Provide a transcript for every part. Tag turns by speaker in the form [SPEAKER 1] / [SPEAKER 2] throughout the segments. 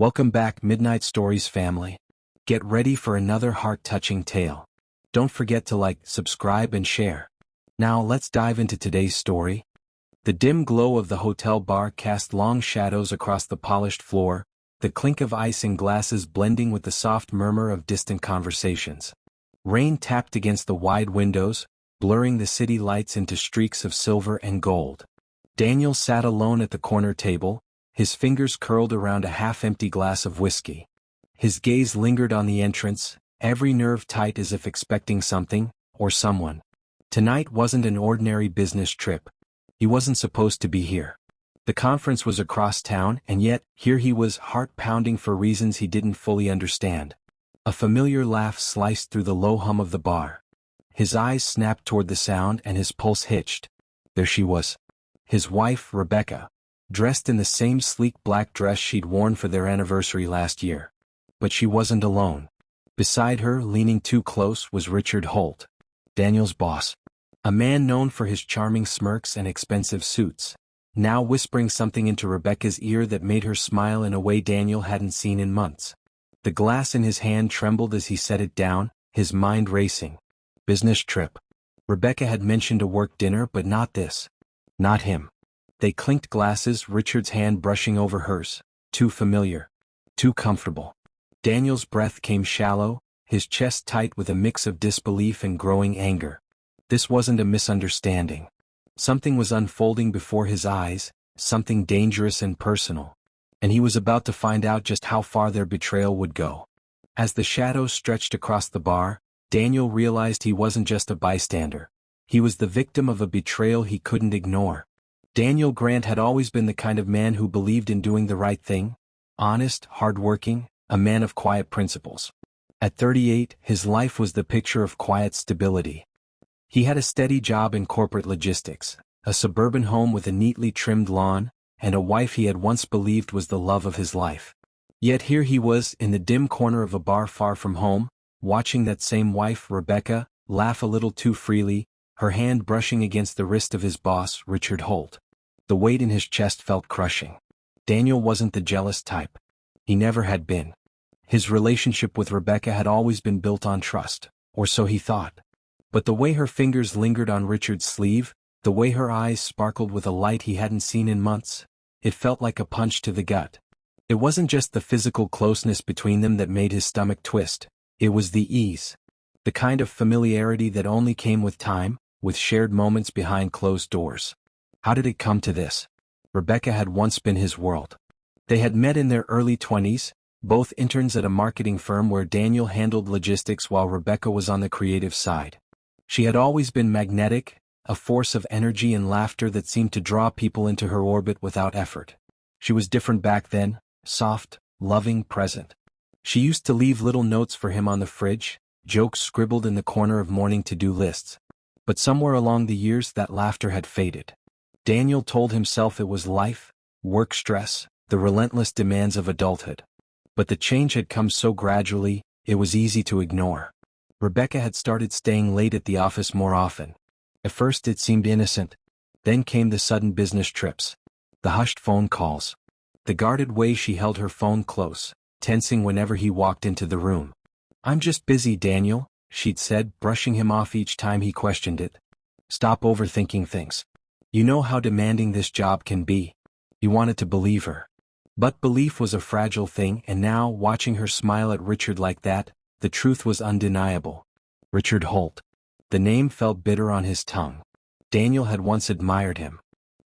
[SPEAKER 1] Welcome back, Midnight Stories family. Get ready for another heart-touching tale. Don't forget to like, subscribe, and share. Now let's dive into today's story. The dim glow of the hotel bar cast long shadows across the polished floor, the clink of ice in glasses blending with the soft murmur of distant conversations. Rain tapped against the wide windows, blurring the city lights into streaks of silver and gold. Daniel sat alone at the corner table, his fingers curled around a half-empty glass of whiskey. His gaze lingered on the entrance, every nerve tight as if expecting something, or someone. Tonight wasn't an ordinary business trip. He wasn't supposed to be here. The conference was across town, and yet, here he was, heart-pounding for reasons he didn't fully understand. A familiar laugh sliced through the low hum of the bar. His eyes snapped toward the sound and his pulse hitched. There she was. His wife, Rebecca, dressed in the same sleek black dress she'd worn for their anniversary last year. But she wasn't alone. Beside her, leaning too close, was Richard Holt, Daniel's boss. A man known for his charming smirks and expensive suits, now whispering something into Rebecca's ear that made her smile in a way Daniel hadn't seen in months. The glass in his hand trembled as he set it down, his mind racing. Business trip. Rebecca had mentioned a work dinner, but not this. Not him. They clinked glasses, Richard's hand brushing over hers. Too familiar. Too comfortable. Daniel's breath came shallow, his chest tight with a mix of disbelief and growing anger. This wasn't a misunderstanding. Something was unfolding before his eyes, something dangerous and personal. And he was about to find out just how far their betrayal would go. As the shadows stretched across the bar, Daniel realized he wasn't just a bystander. He was the victim of a betrayal he couldn't ignore. Daniel Grant had always been the kind of man who believed in doing the right thing. Honest, hardworking, a man of quiet principles. At 38, his life was the picture of quiet stability. He had a steady job in corporate logistics, a suburban home with a neatly trimmed lawn, and a wife he had once believed was the love of his life. Yet here he was, in the dim corner of a bar far from home, watching that same wife, Rebecca, laugh a little too freely, her hand brushing against the wrist of his boss, Richard Holt. The weight in his chest felt crushing. Daniel wasn't the jealous type. He never had been. His relationship with Rebecca had always been built on trust, or so he thought. But the way her fingers lingered on Richard's sleeve, the way her eyes sparkled with a light he hadn't seen in months, it felt like a punch to the gut. It wasn't just the physical closeness between them that made his stomach twist, it was the ease. The kind of familiarity that only came with time, with shared moments behind closed doors. How did it come to this? Rebecca had once been his world. They had met in their early 20s, both interns at a marketing firm where Daniel handled logistics while Rebecca was on the creative side. She had always been magnetic, a force of energy and laughter that seemed to draw people into her orbit without effort. She was different back then, soft, loving, present. She used to leave little notes for him on the fridge, jokes scribbled in the corner of morning to-do lists. But somewhere along the years that laughter had faded. Daniel told himself it was life, work stress, the relentless demands of adulthood. But the change had come so gradually, it was easy to ignore. Rebecca had started staying late at the office more often. At first it seemed innocent. Then came the sudden business trips. The hushed phone calls. The guarded way she held her phone close, tensing whenever he walked into the room. "I'm just busy, Daniel," she'd said, brushing him off each time he questioned it. "Stop overthinking things. You know how demanding this job can be." He wanted to believe her. But belief was a fragile thing, and now, watching her smile at Richard like that, the truth was undeniable. Richard Holt. The name felt bitter on his tongue. Daniel had once admired him.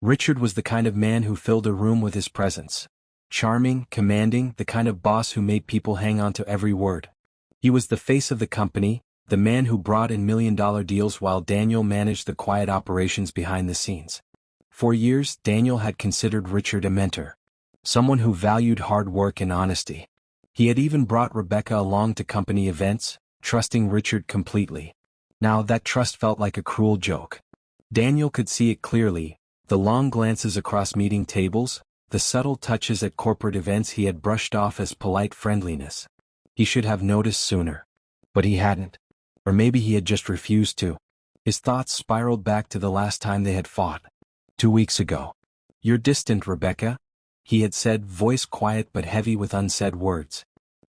[SPEAKER 1] Richard was the kind of man who filled a room with his presence. Charming, commanding, the kind of boss who made people hang on to every word. He was the face of the company, the man who brought in million-dollar deals while Daniel managed the quiet operations behind the scenes. For years, Daniel had considered Richard a mentor. Someone who valued hard work and honesty. He had even brought Rebecca along to company events, trusting Richard completely. Now that trust felt like a cruel joke. Daniel could see it clearly, the long glances across meeting tables, the subtle touches at corporate events he had brushed off as polite friendliness. He should have noticed sooner. But he hadn't. Or maybe he had just refused to. His thoughts spiraled back to the last time they had fought. 2 weeks ago. "You're distant, Rebecca," He had said, voice quiet but heavy with unsaid words.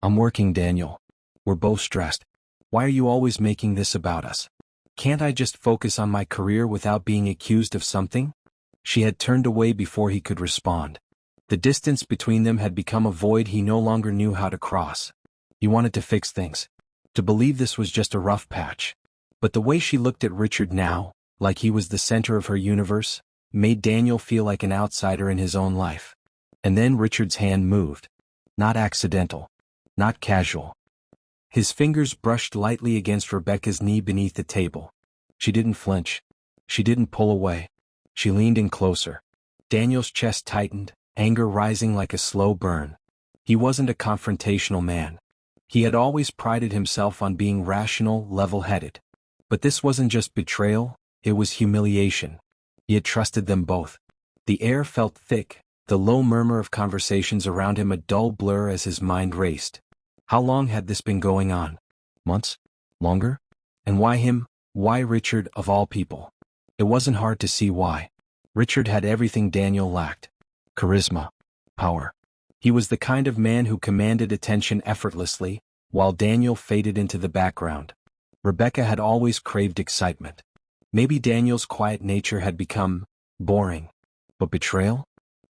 [SPEAKER 1] "I'm working, Daniel. We're both stressed. Why are you always making this about us? Can't I just focus on my career without being accused of something?" She had turned away before he could respond. The distance between them had become a void he no longer knew how to cross. He wanted to fix things, to believe this was just a rough patch. But the way she looked at Richard now, like he was the center of her universe, made Daniel feel like an outsider in his own life. And then Richard's hand moved. Not accidental. Not casual. His fingers brushed lightly against Rebecca's knee beneath the table. She didn't flinch. She didn't pull away. She leaned in closer. Daniel's chest tightened, anger rising like a slow burn. He wasn't a confrontational man. He had always prided himself on being rational, level-headed. But this wasn't just betrayal, it was humiliation. He had trusted them both. The air felt thick, the low murmur of conversations around him a dull blur as his mind raced. How long had this been going on? Months? Longer? And why him? Why Richard, of all people? It wasn't hard to see why. Richard had everything Daniel lacked. Charisma. Power. He was the kind of man who commanded attention effortlessly, while Daniel faded into the background. Rebecca had always craved excitement. Maybe Daniel's quiet nature had become boring. But betrayal?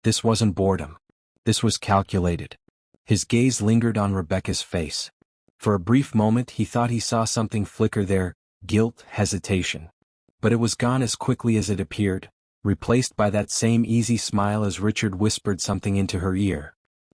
[SPEAKER 1] This wasn't boredom. This was calculated. His gaze lingered on Rebecca's face. For a brief moment he thought he saw something flicker there, guilt, hesitation. But it was gone as quickly as it appeared, replaced by that same easy smile as Richard whispered something into her ear.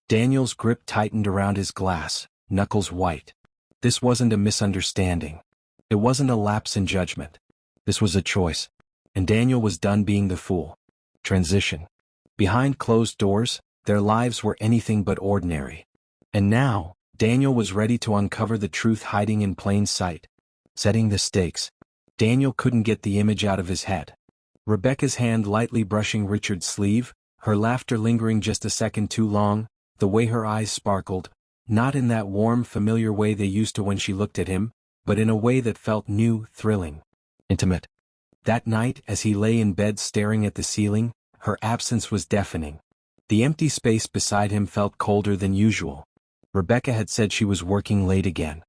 [SPEAKER 1] Daniel's grip tightened around his glass, knuckles white. This wasn't a misunderstanding. It wasn't a lapse in judgment. This was a choice. And Daniel was done being the fool. Transition. Behind closed doors, their lives were anything but ordinary. And now, Daniel was ready to uncover the truth hiding in plain sight. Setting the stakes. Daniel couldn't get the image out of his head. Rebecca's hand lightly brushing Richard's sleeve, her laughter lingering just a second too long, the way her eyes sparkled, not in that warm, familiar way they used to when she looked at him, but in a way that felt new, thrilling, intimate. That night, as he lay in bed staring at the ceiling, her absence was deafening. The empty space beside him felt colder than usual. Rebecca had said she was working late again.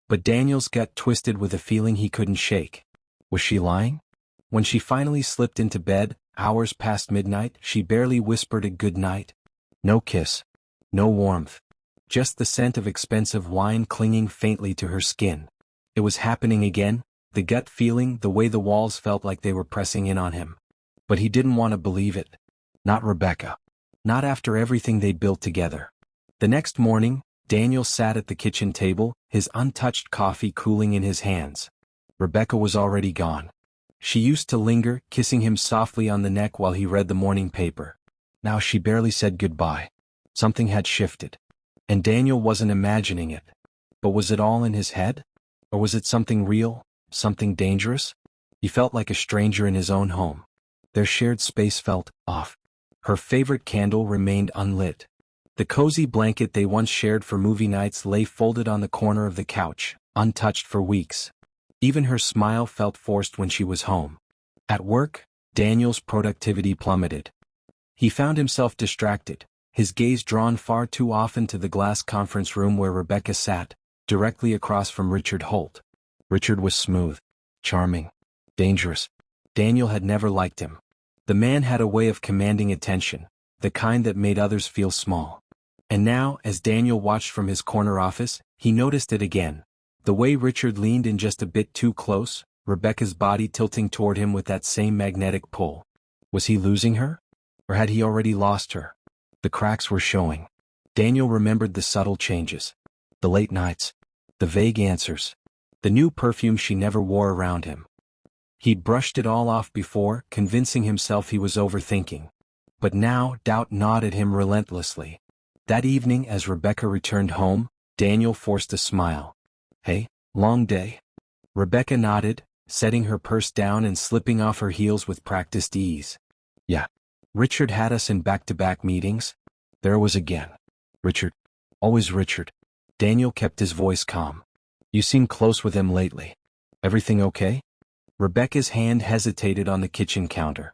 [SPEAKER 1] But Daniel's gut twisted with a feeling he couldn't shake. Was she lying? When she finally slipped into bed, hours past midnight, she barely whispered a good night. No kiss. No warmth. Just the scent of expensive wine clinging faintly to her skin. It was happening again, the gut feeling, the way the walls felt like they were pressing in on him. But he didn't want to believe it. Not Rebecca. Not after everything they'd built together. The next morning, Daniel sat at the kitchen table, his untouched coffee cooling in his hands. Rebecca was already gone. She used to linger, kissing him softly on the neck while he read the morning paper. Now she barely said goodbye. Something had shifted. And Daniel wasn't imagining it. But was it all in his head? Or was it something real, something dangerous? He felt like a stranger in his own home. Their shared space felt off. Her favorite candle remained unlit. The cozy blanket they once shared for movie nights lay folded on the corner of the couch, untouched for weeks. Even her smile felt forced when she was home. At work, Daniel's productivity plummeted. He found himself distracted, his gaze drawn far too often to the glass conference room where Rebecca sat, directly across from Richard Holt. Richard was smooth, charming, dangerous. Daniel had never liked him. The man had a way of commanding attention, the kind that made others feel small. And now, as Daniel watched from his corner office, he noticed it again. The way Richard leaned in just a bit too close, Rebecca's body tilting toward him with that same magnetic pull. Was he losing her? Or had he already lost her? The cracks were showing. Daniel remembered the subtle changes. The late nights. The vague answers. The new perfume she never wore around him. He'd brushed it all off before, convincing himself he was overthinking. But now, doubt gnawed at him relentlessly. That evening, as Rebecca returned home, Daniel forced a smile. Hey, long day? Rebecca nodded, setting her purse down and slipping off her heels with practiced ease. Yeah. Richard had us in back-to-back meetings. There it was again. Richard. Always Richard. Daniel kept his voice calm. You seem close with him lately. Everything okay? Rebecca's hand hesitated on the kitchen counter.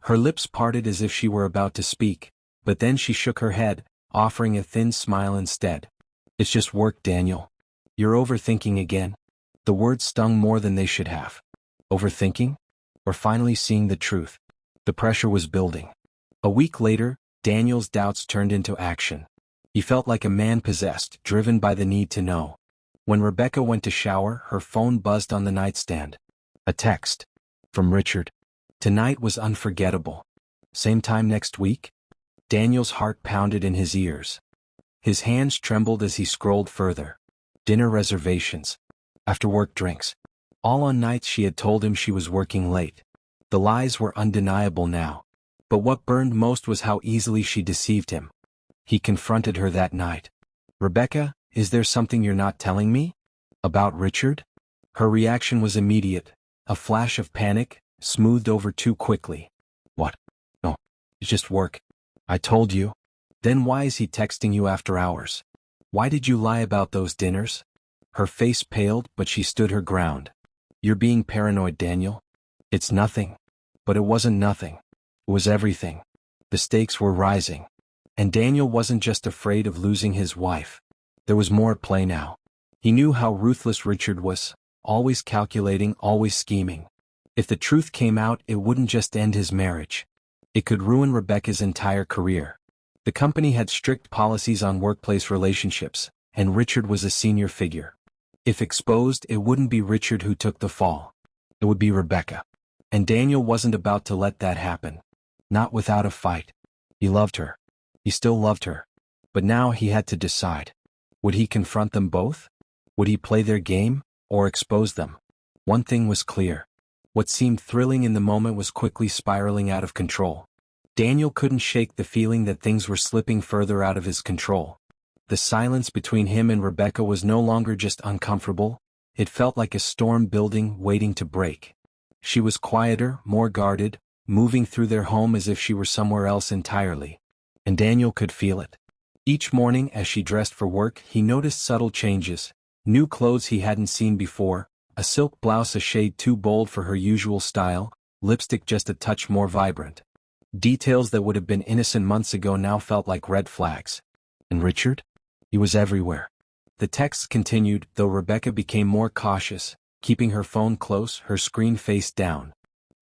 [SPEAKER 1] Her lips parted as if she were about to speak, But then she shook her head, offering a thin smile instead. It's just work, Daniel. You're overthinking again. The words stung more than they should have. Overthinking? Or finally seeing the truth? The pressure was building. A week later, Daniel's doubts turned into action. He felt like a man possessed, driven by the need to know. When Rebecca went to shower, her phone buzzed on the nightstand. A text. From Richard. Tonight was unforgettable. Same time next week? Daniel's heart pounded in his ears. His hands trembled as he scrolled further. Dinner reservations. After-work drinks. All on nights she had told him she was working late. The lies were undeniable now. But what burned most was how easily she deceived him. He confronted her that night. Rebecca, is there something you're not telling me? About Richard? Her reaction was immediate, a flash of panic, smoothed over too quickly. What? No, it's just work. I told you. Then why is he texting you after hours? Why did you lie about those dinners? Her face paled, but she stood her ground. You're being paranoid, Daniel. It's nothing. But it wasn't nothing. It was everything. The stakes were rising. And Daniel wasn't just afraid of losing his wife. There was more at play now. He knew how ruthless Richard was, always calculating, always scheming. If the truth came out, it wouldn't just end his marriage. It could ruin Rebecca's entire career. The company had strict policies on workplace relationships, and Richard was a senior figure. If exposed, it wouldn't be Richard who took the fall. It would be Rebecca. And Daniel wasn't about to let that happen. Not without a fight. He loved her. He still loved her. But now he had to decide. Would he confront them both? Would he play their game, or expose them? One thing was clear. What seemed thrilling in the moment was quickly spiraling out of control. Daniel couldn't shake the feeling that things were slipping further out of his control. The silence between him and Rebecca was no longer just uncomfortable, it felt like a storm building, waiting to break. She was quieter, more guarded, moving through their home as if she were somewhere else entirely. And Daniel could feel it. Each morning as she dressed for work, he noticed subtle changes, new clothes he hadn't seen before, a silk blouse a shade too bold for her usual style, lipstick just a touch more vibrant. Details that would have been innocent months ago now felt like red flags. And Richard? He was everywhere. The texts continued, though Rebecca became more cautious, keeping her phone close, her screen face down.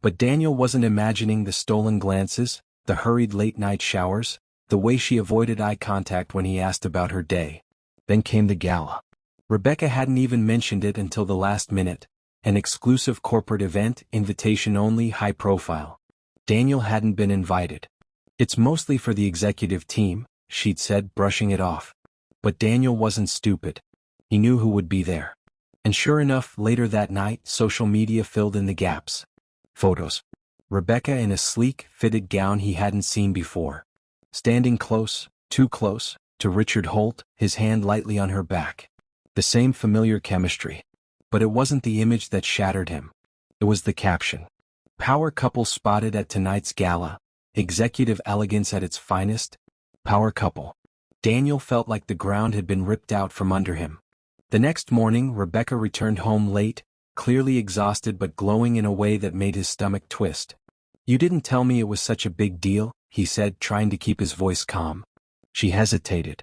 [SPEAKER 1] But Daniel wasn't imagining the stolen glances, the hurried late-night showers, the way she avoided eye contact when he asked about her day. Then came the gala. Rebecca hadn't even mentioned it until the last minute. An exclusive corporate event, invitation only, high profile. Daniel hadn't been invited. It's mostly for the executive team, she'd said, brushing it off. But Daniel wasn't stupid. He knew who would be there. And sure enough, later that night, social media filled in the gaps. Photos. Rebecca in a sleek, fitted gown he hadn't seen before. Standing close, too close, to Richard Holt, his hand lightly on her back. The same familiar chemistry. But it wasn't the image that shattered him. It was the caption. Power couple spotted at tonight's gala. Executive elegance at its finest. Power couple. Daniel felt like the ground had been ripped out from under him. The next morning, Rebecca returned home late, clearly exhausted but glowing in a way that made his stomach twist. You didn't tell me it was such a big deal, he said, trying to keep his voice calm. She hesitated.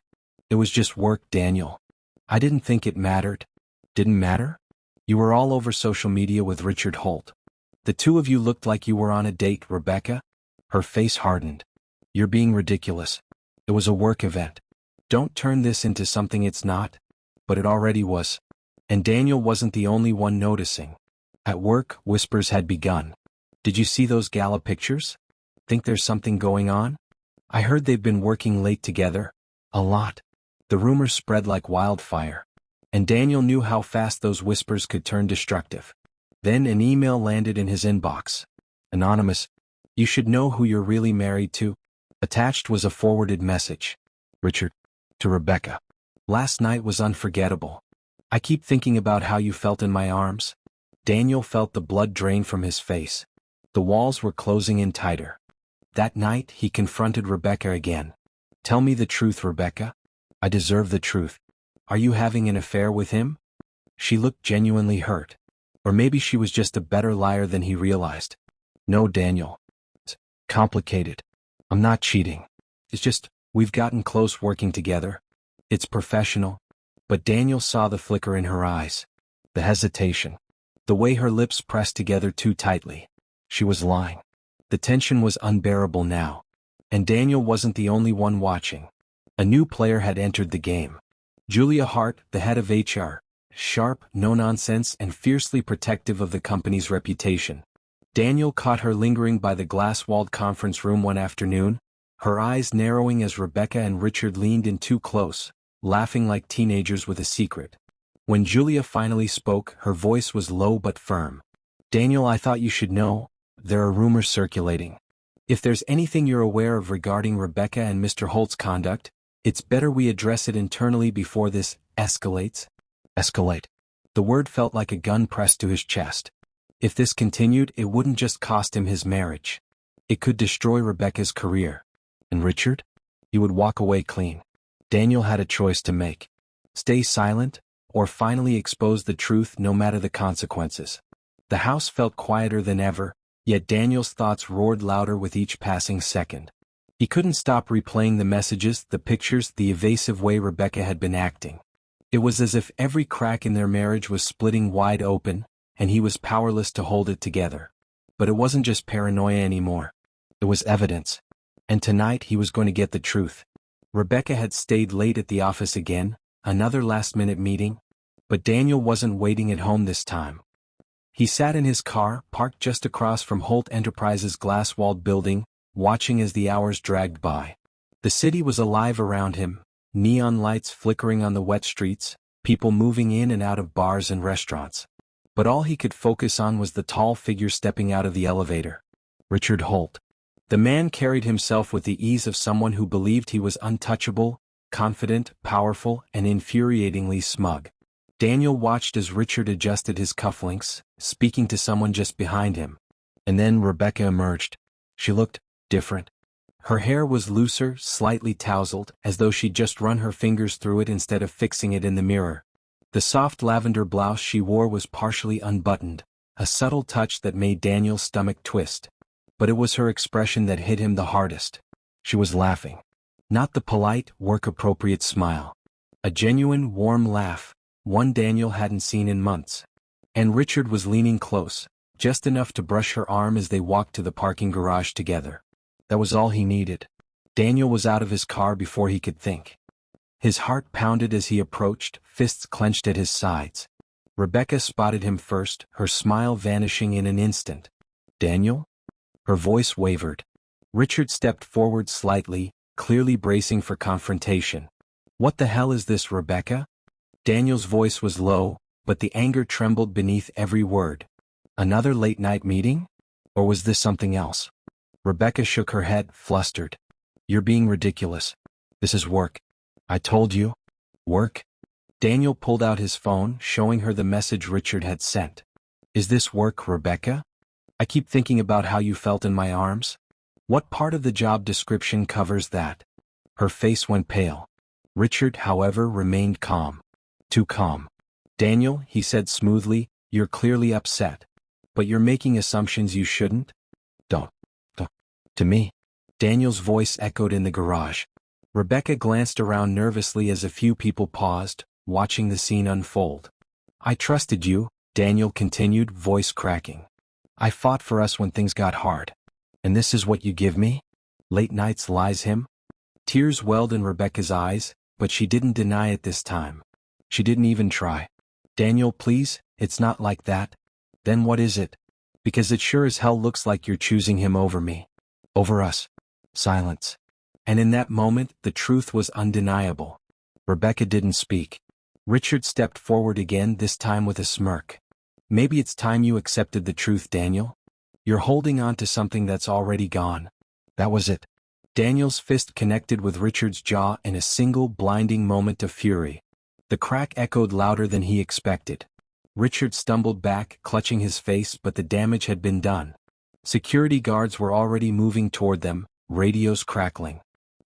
[SPEAKER 1] It was just work, Daniel. I didn't think it mattered. Didn't matter? You were all over social media with Richard Holt. The two of you looked like you were on a date, Rebecca. Her face hardened. You're being ridiculous. It was a work event. Don't turn this into something it's not. But it already was. And Daniel wasn't the only one noticing. At work, whispers had begun. Did you see those gala pictures? Think there's something going on? I heard they've been working late together. A lot. The rumors spread like wildfire. And Daniel knew how fast those whispers could turn destructive. Then an email landed in his inbox. Anonymous. You should know who you're really married to. Attached was a forwarded message. Richard. To Rebecca. Last night was unforgettable. I keep thinking about how you felt in my arms. Daniel felt the blood drain from his face. The walls were closing in tighter. That night, he confronted Rebecca again. Tell me the truth, Rebecca. I deserve the truth. Are you having an affair with him? She looked genuinely hurt. Or maybe she was just a better liar than he realized. No, Daniel. It's complicated. I'm not cheating. It's just, we've gotten close working together. It's professional. But Daniel saw the flicker in her eyes. The hesitation. The way her lips pressed together too tightly. She was lying. The tension was unbearable now. And Daniel wasn't the only one watching. A new player had entered the game. Julia Hart, the head of HR. Sharp, no-nonsense, and fiercely protective of the company's reputation. Daniel caught her lingering by the glass-walled conference room one afternoon, her eyes narrowing as Rebecca and Richard leaned in too close, laughing like teenagers with a secret. When Julia finally spoke, her voice was low but firm. "Daniel, I thought you should know, there are rumors circulating. If there's anything you're aware of regarding Rebecca and Mr. Holt's conduct, it's better we address it internally before this escalates." Escalate. The word felt like a gun pressed to his chest. If this continued, it wouldn't just cost him his marriage. It could destroy Rebecca's career. And Richard? He would walk away clean. Daniel had a choice to make. Stay silent, or finally expose the truth no matter the consequences. The house felt quieter than ever, yet Daniel's thoughts roared louder with each passing second. He couldn't stop replaying the messages, the pictures, the evasive way Rebecca had been acting. It was as if every crack in their marriage was splitting wide open, and he was powerless to hold it together. But it wasn't just paranoia anymore. It was evidence. And tonight he was going to get the truth. Rebecca had stayed late at the office again, another last-minute meeting. But Daniel wasn't waiting at home this time. He sat in his car, parked just across from Holt Enterprises' glass-walled building, watching as the hours dragged by. The city was alive around him. Neon lights flickering on the wet streets, people moving in and out of bars and restaurants. But all he could focus on was the tall figure stepping out of the elevator. Richard Holt. The man carried himself with the ease of someone who believed he was untouchable, confident, powerful, and infuriatingly smug. Daniel watched as Richard adjusted his cufflinks, speaking to someone just behind him. And then Rebecca emerged. She looked different. Her hair was looser, slightly tousled, as though she'd just run her fingers through it instead of fixing it in the mirror. The soft lavender blouse she wore was partially unbuttoned, a subtle touch that made Daniel's stomach twist. But it was her expression that hit him the hardest. She was laughing. Not the polite, work-appropriate smile. A genuine, warm laugh, one Daniel hadn't seen in months. And Richard was leaning close, just enough to brush her arm as they walked to the parking garage together. That was all he needed. Daniel was out of his car before he could think. His heart pounded as he approached, fists clenched at his sides. Rebecca spotted him first, her smile vanishing in an instant. "Daniel?" Her voice wavered. Richard stepped forward slightly, clearly bracing for confrontation. "What the hell is this, Rebecca?" Daniel's voice was low, but the anger trembled beneath every word. "Another late-night meeting? Or was this something else?" Rebecca shook her head, flustered. "You're being ridiculous. This is work. I told you." "Work?" Daniel pulled out his phone, showing her the message Richard had sent. "Is this work, Rebecca? I keep thinking about how you felt in my arms. What part of the job description covers that?" Her face went pale. Richard, however, remained calm. Too calm. "Daniel," he said smoothly, "you're clearly upset. But you're making assumptions you shouldn't. Don't. To me." Daniel's voice echoed in the garage. Rebecca glanced around nervously as a few people paused, watching the scene unfold. "I trusted you," Daniel continued, voice cracking. "I fought for us when things got hard. And this is what you give me? Late nights lies him?" Tears welled in Rebecca's eyes, but she didn't deny it this time. She didn't even try. "Daniel, please, it's not like that." "Then what is it?" "Because it sure as hell looks like you're choosing him over me. Over us." Silence. And in that moment, the truth was undeniable. Rebecca didn't speak. Richard stepped forward again, this time with a smirk. "Maybe it's time you accepted the truth, Daniel. You're holding on to something that's already gone." That was it. Daniel's fist connected with Richard's jaw in a single blinding moment of fury. The crack echoed louder than he expected. Richard stumbled back, clutching his face, but the damage had been done. Security guards were already moving toward them, radios crackling.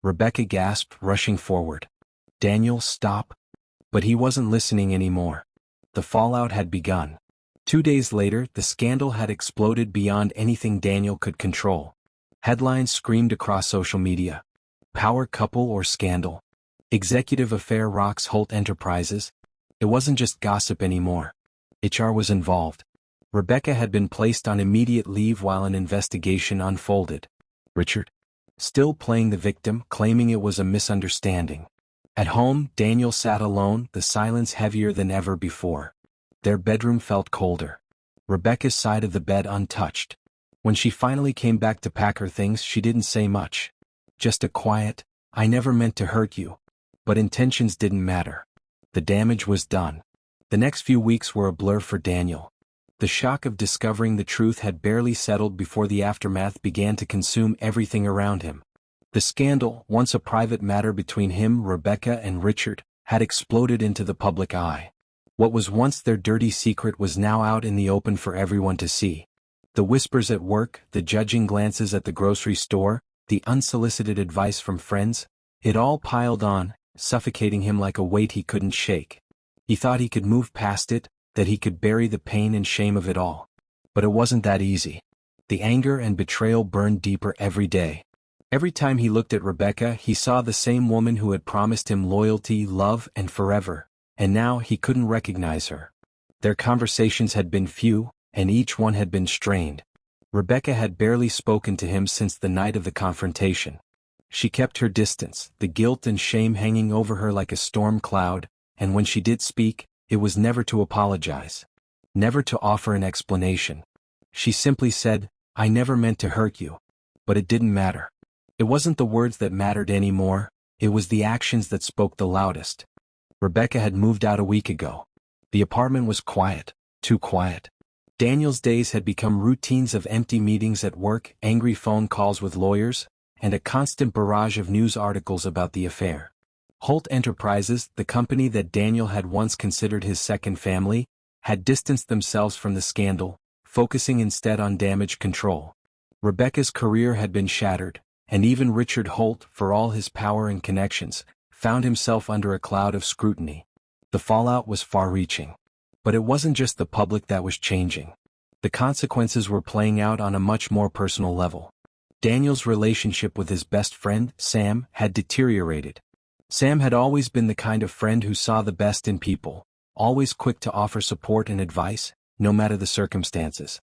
[SPEAKER 1] Rebecca gasped, rushing forward. "Daniel, stop." But he wasn't listening anymore. The fallout had begun. 2 days later, the scandal had exploded beyond anything Daniel could control. Headlines screamed across social media. Power couple or scandal? Executive affair rocks Holt Enterprises? It wasn't just gossip anymore. HR was involved. Rebecca had been placed on immediate leave while an investigation unfolded. Richard? Still playing the victim, claiming it was a misunderstanding. At home, Daniel sat alone, the silence heavier than ever before. Their bedroom felt colder. Rebecca's side of the bed untouched. When she finally came back to pack her things, she didn't say much. Just a quiet, "I never meant to hurt you." But intentions didn't matter. The damage was done. The next few weeks were a blur for Daniel. The shock of discovering the truth had barely settled before the aftermath began to consume everything around him. The scandal, once a private matter between him, Rebecca, and Richard, had exploded into the public eye. What was once their dirty secret was now out in the open for everyone to see. The whispers at work, the judging glances at the grocery store, the unsolicited advice from friends, it all piled on, suffocating him like a weight he couldn't shake. He thought he could move past it, that he could bury the pain and shame of it all. But it wasn't that easy. The anger and betrayal burned deeper every day. Every time he looked at Rebecca, he saw the same woman who had promised him loyalty, love, and forever, and now he couldn't recognize her. Their conversations had been few, and each one had been strained. Rebecca had barely spoken to him since the night of the confrontation. She kept her distance, the guilt and shame hanging over her like a storm cloud, and when she did speak, it was never to apologize. Never to offer an explanation. She simply said, "I never meant to hurt you." But it didn't matter. It wasn't the words that mattered anymore, it was the actions that spoke the loudest. Rebecca had moved out a week ago. The apartment was quiet, too quiet. Daniel's days had become routines of empty meetings at work, angry phone calls with lawyers, and a constant barrage of news articles about the affair. Holt Enterprises, the company that Daniel had once considered his second family, had distanced themselves from the scandal, focusing instead on damage control. Rebecca's career had been shattered, and even Richard Holt, for all his power and connections, found himself under a cloud of scrutiny. The fallout was far-reaching. But it wasn't just the public that was changing. The consequences were playing out on a much more personal level. Daniel's relationship with his best friend, Sam, had deteriorated. Sam had always been the kind of friend who saw the best in people, always quick to offer support and advice, no matter the circumstances.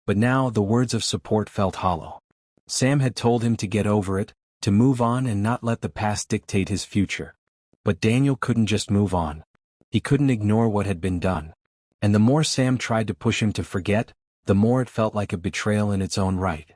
[SPEAKER 1] But now the words of support felt hollow. Sam had told him to get over it, to move on and not let the past dictate his future. But Daniel couldn't just move on. He couldn't ignore what had been done. And the more Sam tried to push him to forget, the more it felt like a betrayal in its own right.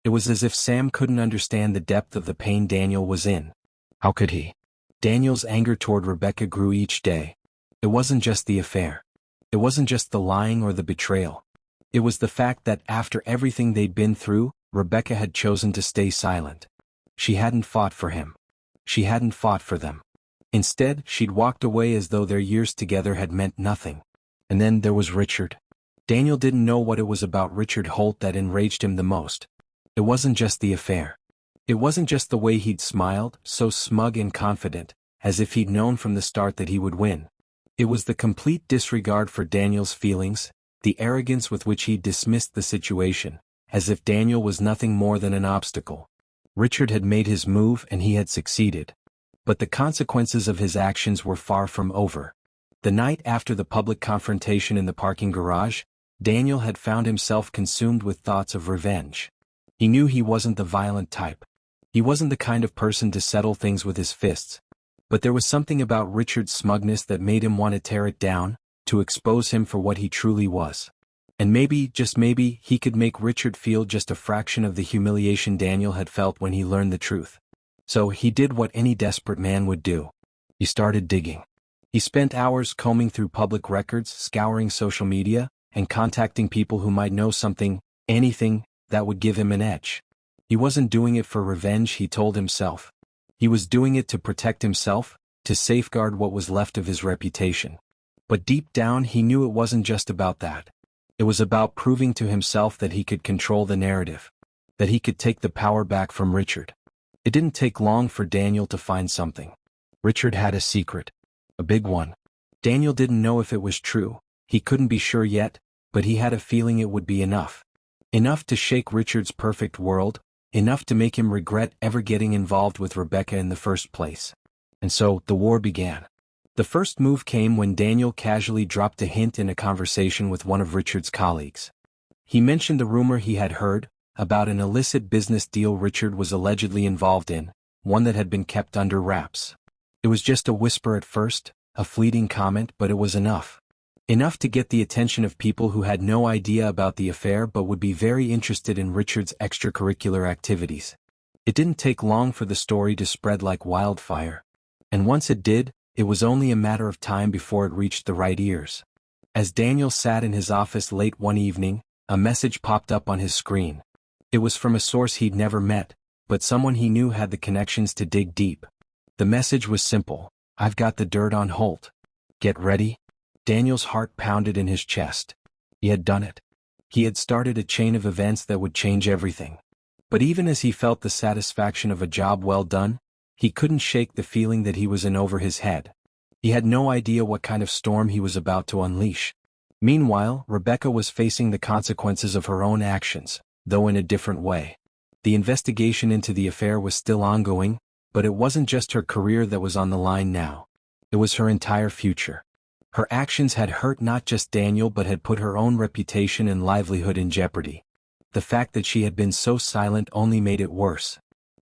[SPEAKER 1] It was as if Sam couldn't understand the depth of the pain Daniel was in. How could he? Daniel's anger toward Rebecca grew each day. It wasn't just the affair. It wasn't just the lying or the betrayal. It was the fact that after everything they'd been through, Rebecca had chosen to stay silent. She hadn't fought for him. She hadn't fought for them. Instead, she'd walked away as though their years together had meant nothing. And then there was Richard. Daniel didn't know what it was about Richard Holt that enraged him the most. It wasn't just the affair. It wasn't just the way he'd smiled, so smug and confident, as if he'd known from the start that he would win. It was the complete disregard for Daniel's feelings, the arrogance with which he'd dismissed the situation, as if Daniel was nothing more than an obstacle. Richard had made his move and he had succeeded. But the consequences of his actions were far from over. The night after the public confrontation in the parking garage, Daniel had found himself consumed with thoughts of revenge. He knew he wasn't the violent type. He wasn't the kind of person to settle things with his fists. But there was something about Richard's smugness that made him want to tear it down, to expose him for what he truly was. And maybe, just maybe, he could make Richard feel just a fraction of the humiliation Daniel had felt when he learned the truth. So he did what any desperate man would do. He started digging. He spent hours combing through public records, scouring social media, and contacting people who might know something, anything, that would give him an edge. He wasn't doing it for revenge, he told himself. He was doing it to protect himself, to safeguard what was left of his reputation. But deep down he knew it wasn't just about that. It was about proving to himself that he could control the narrative, that he could take the power back from Richard. It didn't take long for Daniel to find something. Richard had a secret. A big one. Daniel didn't know if it was true, he couldn't be sure yet, but he had a feeling it would be enough. Enough to shake Richard's perfect world, enough to make him regret ever getting involved with Rebecca in the first place. And so, the war began. The first move came when Daniel casually dropped a hint in a conversation with one of Richard's colleagues. He mentioned the rumor he had heard about an illicit business deal Richard was allegedly involved in, one that had been kept under wraps. It was just a whisper at first, a fleeting comment, but it was enough. Enough to get the attention of people who had no idea about the affair but would be very interested in Richard's extracurricular activities. It didn't take long for the story to spread like wildfire. And once it did, it was only a matter of time before it reached the right ears. As Daniel sat in his office late one evening, a message popped up on his screen. It was from a source he'd never met, but someone he knew had the connections to dig deep. The message was simple: "I've got the dirt on Holt. Get ready." Daniel's heart pounded in his chest. He had done it. He had started a chain of events that would change everything. But even as he felt the satisfaction of a job well done, he couldn't shake the feeling that he was in over his head. He had no idea what kind of storm he was about to unleash. Meanwhile, Rebecca was facing the consequences of her own actions, though in a different way. The investigation into the affair was still ongoing, but it wasn't just her career that was on the line now. It was her entire future. Her actions had hurt not just Daniel but had put her own reputation and livelihood in jeopardy. The fact that she had been so silent only made it worse.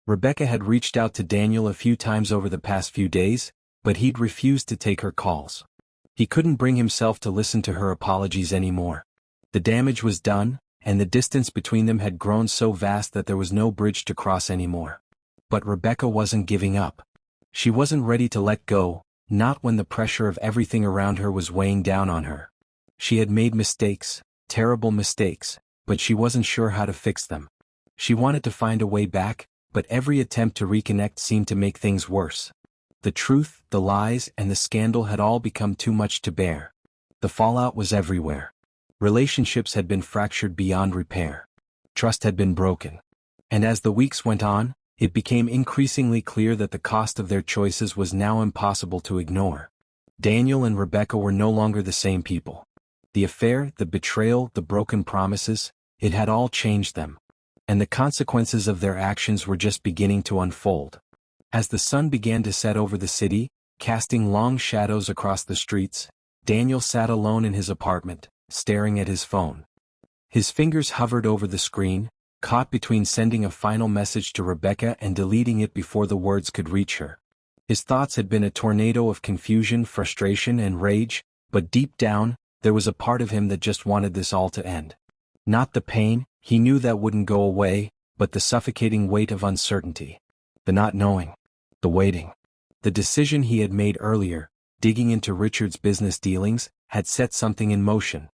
[SPEAKER 1] Rebecca had reached out to Daniel a few times over the past few days, but he'd refused to take her calls. He couldn't bring himself to listen to her apologies anymore. The damage was done, and the distance between them had grown so vast that there was no bridge to cross anymore. But Rebecca wasn't giving up. She wasn't ready to let go, not when the pressure of everything around her was weighing down on her. She had made mistakes, terrible mistakes, but she wasn't sure how to fix them. She wanted to find a way back, but every attempt to reconnect seemed to make things worse. The truth, the lies, and the scandal had all become too much to bear. The fallout was everywhere. Relationships had been fractured beyond repair. Trust had been broken. And as the weeks went on, it became increasingly clear that the cost of their choices was now impossible to ignore. Daniel and Rebecca were no longer the same people. The affair, the betrayal, the broken promises, it had all changed them. And the consequences of their actions were just beginning to unfold. As the sun began to set over the city, casting long shadows across the streets, Daniel sat alone in his apartment, staring at his phone. His fingers hovered over the screen, caught between sending a final message to Rebecca and deleting it before the words could reach her. His thoughts had been a tornado of confusion, frustration, and rage, but deep down, there was a part of him that just wanted this all to end. Not the pain, he knew that wouldn't go away, but the suffocating weight of uncertainty. The not knowing. The waiting. The decision he had made earlier, digging into Richard's business dealings, had set something in motion.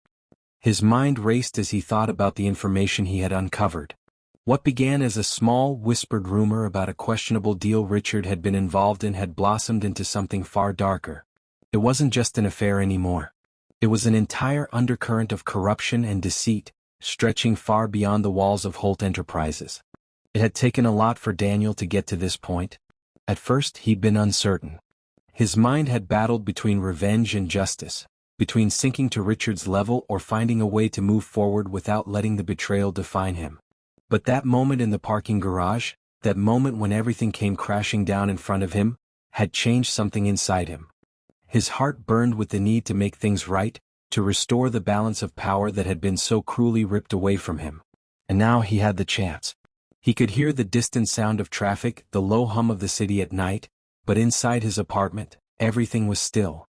[SPEAKER 1] His mind raced as he thought about the information he had uncovered. What began as a small, whispered rumor about a questionable deal Richard had been involved in had blossomed into something far darker. It wasn't just an affair anymore. It was an entire undercurrent of corruption and deceit, stretching far beyond the walls of Holt Enterprises. It had taken a lot for Daniel to get to this point. At first, he'd been uncertain. His mind had battled between revenge and justice, between sinking to Richard's level or finding a way to move forward without letting the betrayal define him. But that moment in the parking garage, that moment when everything came crashing down in front of him, had changed something inside him. His heart burned with the need to make things right, to restore the balance of power that had been so cruelly ripped away from him. And now he had the chance. He could hear the distant sound of traffic, the low hum of the city at night, but inside his apartment, everything was still.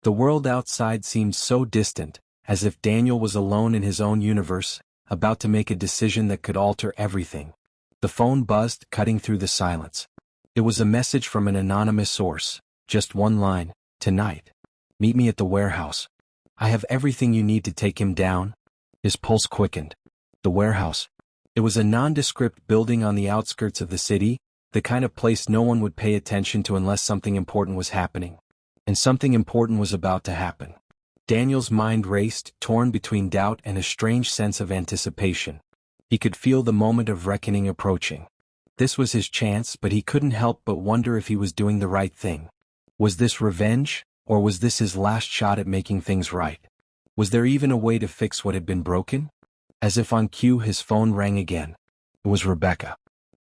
[SPEAKER 1] The world outside seemed so distant, as if Daniel was alone in his own universe, about to make a decision that could alter everything. The phone buzzed, cutting through the silence. It was a message from an anonymous source, just one line: "Tonight. Meet me at the warehouse. I have everything you need to take him down." His pulse quickened. The warehouse. It was a nondescript building on the outskirts of the city, the kind of place no one would pay attention to unless something important was happening. And something important was about to happen. Daniel's mind raced, torn between doubt and a strange sense of anticipation. He could feel the moment of reckoning approaching. This was his chance, but he couldn't help but wonder if he was doing the right thing. Was this revenge, or was this his last shot at making things right? Was there even a way to fix what had been broken? As if on cue, his phone rang again. It was Rebecca.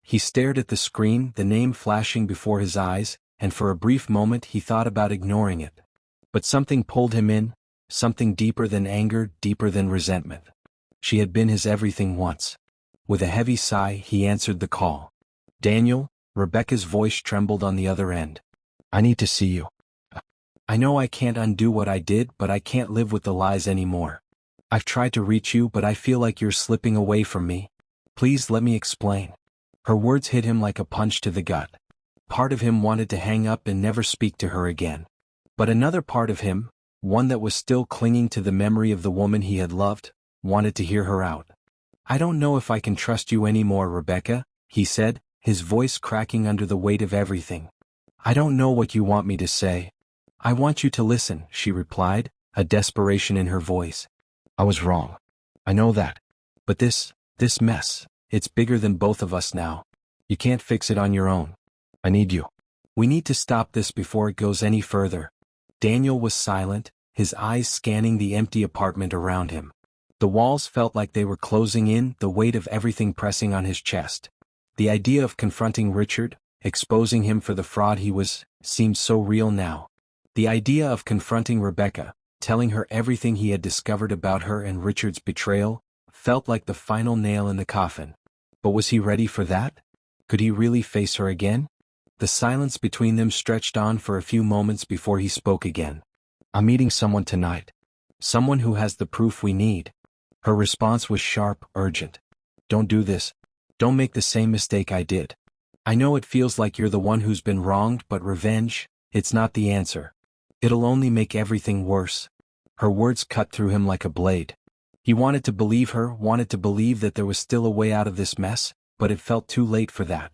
[SPEAKER 1] He stared at the screen, the name flashing before his eyes, and for a brief moment he thought about ignoring it. But something pulled him in, something deeper than anger, deeper than resentment. She had been his everything once. With a heavy sigh, he answered the call. "Daniel?" Rebecca's voice trembled on the other end. "I need to see you. I know I can't undo what I did, but I can't live with the lies anymore. I've tried to reach you, but I feel like you're slipping away from me. Please let me explain." Her words hit him like a punch to the gut. Part of him wanted to hang up and never speak to her again. But another part of him, one that was still clinging to the memory of the woman he had loved, wanted to hear her out. "I don't know if I can trust you anymore, Rebecca," he said, his voice cracking under the weight of everything. "I don't know what you want me to say." "I want you to listen," she replied, a desperation in her voice. "I was wrong. I know that. But this mess, it's bigger than both of us now. You can't fix it on your own. I need you. We need to stop this before it goes any further." Daniel was silent, his eyes scanning the empty apartment around him. The walls felt like they were closing in, the weight of everything pressing on his chest. The idea of confronting Richard, exposing him for the fraud he was, seemed so real now. The idea of confronting Rebecca, telling her everything he had discovered about her and Richard's betrayal, felt like the final nail in the coffin. But was he ready for that? Could he really face her again? The silence between them stretched on for a few moments before he spoke again. "I'm meeting someone tonight. Someone who has the proof we need." Her response was sharp, urgent. "Don't do this. Don't make the same mistake I did. I know it feels like you're the one who's been wronged, but revenge, it's not the answer. It'll only make everything worse." Her words cut through him like a blade. He wanted to believe her, wanted to believe that there was still a way out of this mess, but it felt too late for that.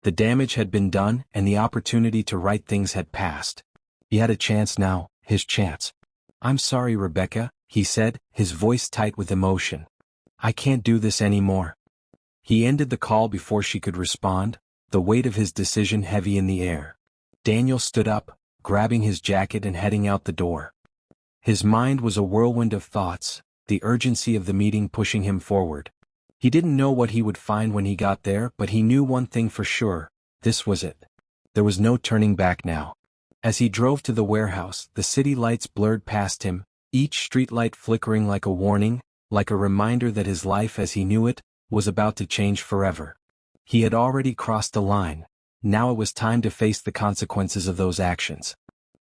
[SPEAKER 1] The damage had been done, and the opportunity to right things had passed. He had a chance now, his chance. "I'm sorry, Rebecca," he said, his voice tight with emotion. "I can't do this anymore." He ended the call before she could respond, the weight of his decision heavy in the air. Daniel stood up, grabbing his jacket and heading out the door. His mind was a whirlwind of thoughts, the urgency of the meeting pushing him forward. He didn't know what he would find when he got there, but he knew one thing for sure: this was it. There was no turning back now. As he drove to the warehouse, the city lights blurred past him, each streetlight flickering like a warning, like a reminder that his life as he knew it was about to change forever. He had already crossed the line. Now it was time to face the consequences of those actions.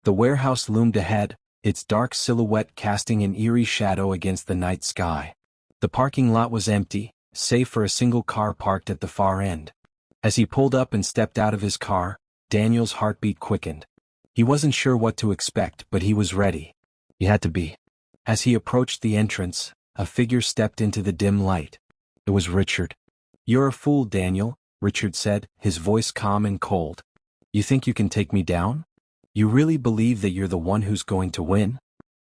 [SPEAKER 1] The warehouse loomed ahead, its dark silhouette casting an eerie shadow against the night sky. The parking lot was empty, save for a single car parked at the far end. As he pulled up and stepped out of his car, Daniel's heartbeat quickened. He wasn't sure what to expect, but he was ready. He had to be. As he approached the entrance, a figure stepped into the dim light. It was Richard. "You're a fool, Daniel," Richard said, his voice calm and cold. "You think you can take me down? You really believe that you're the one who's going to win?"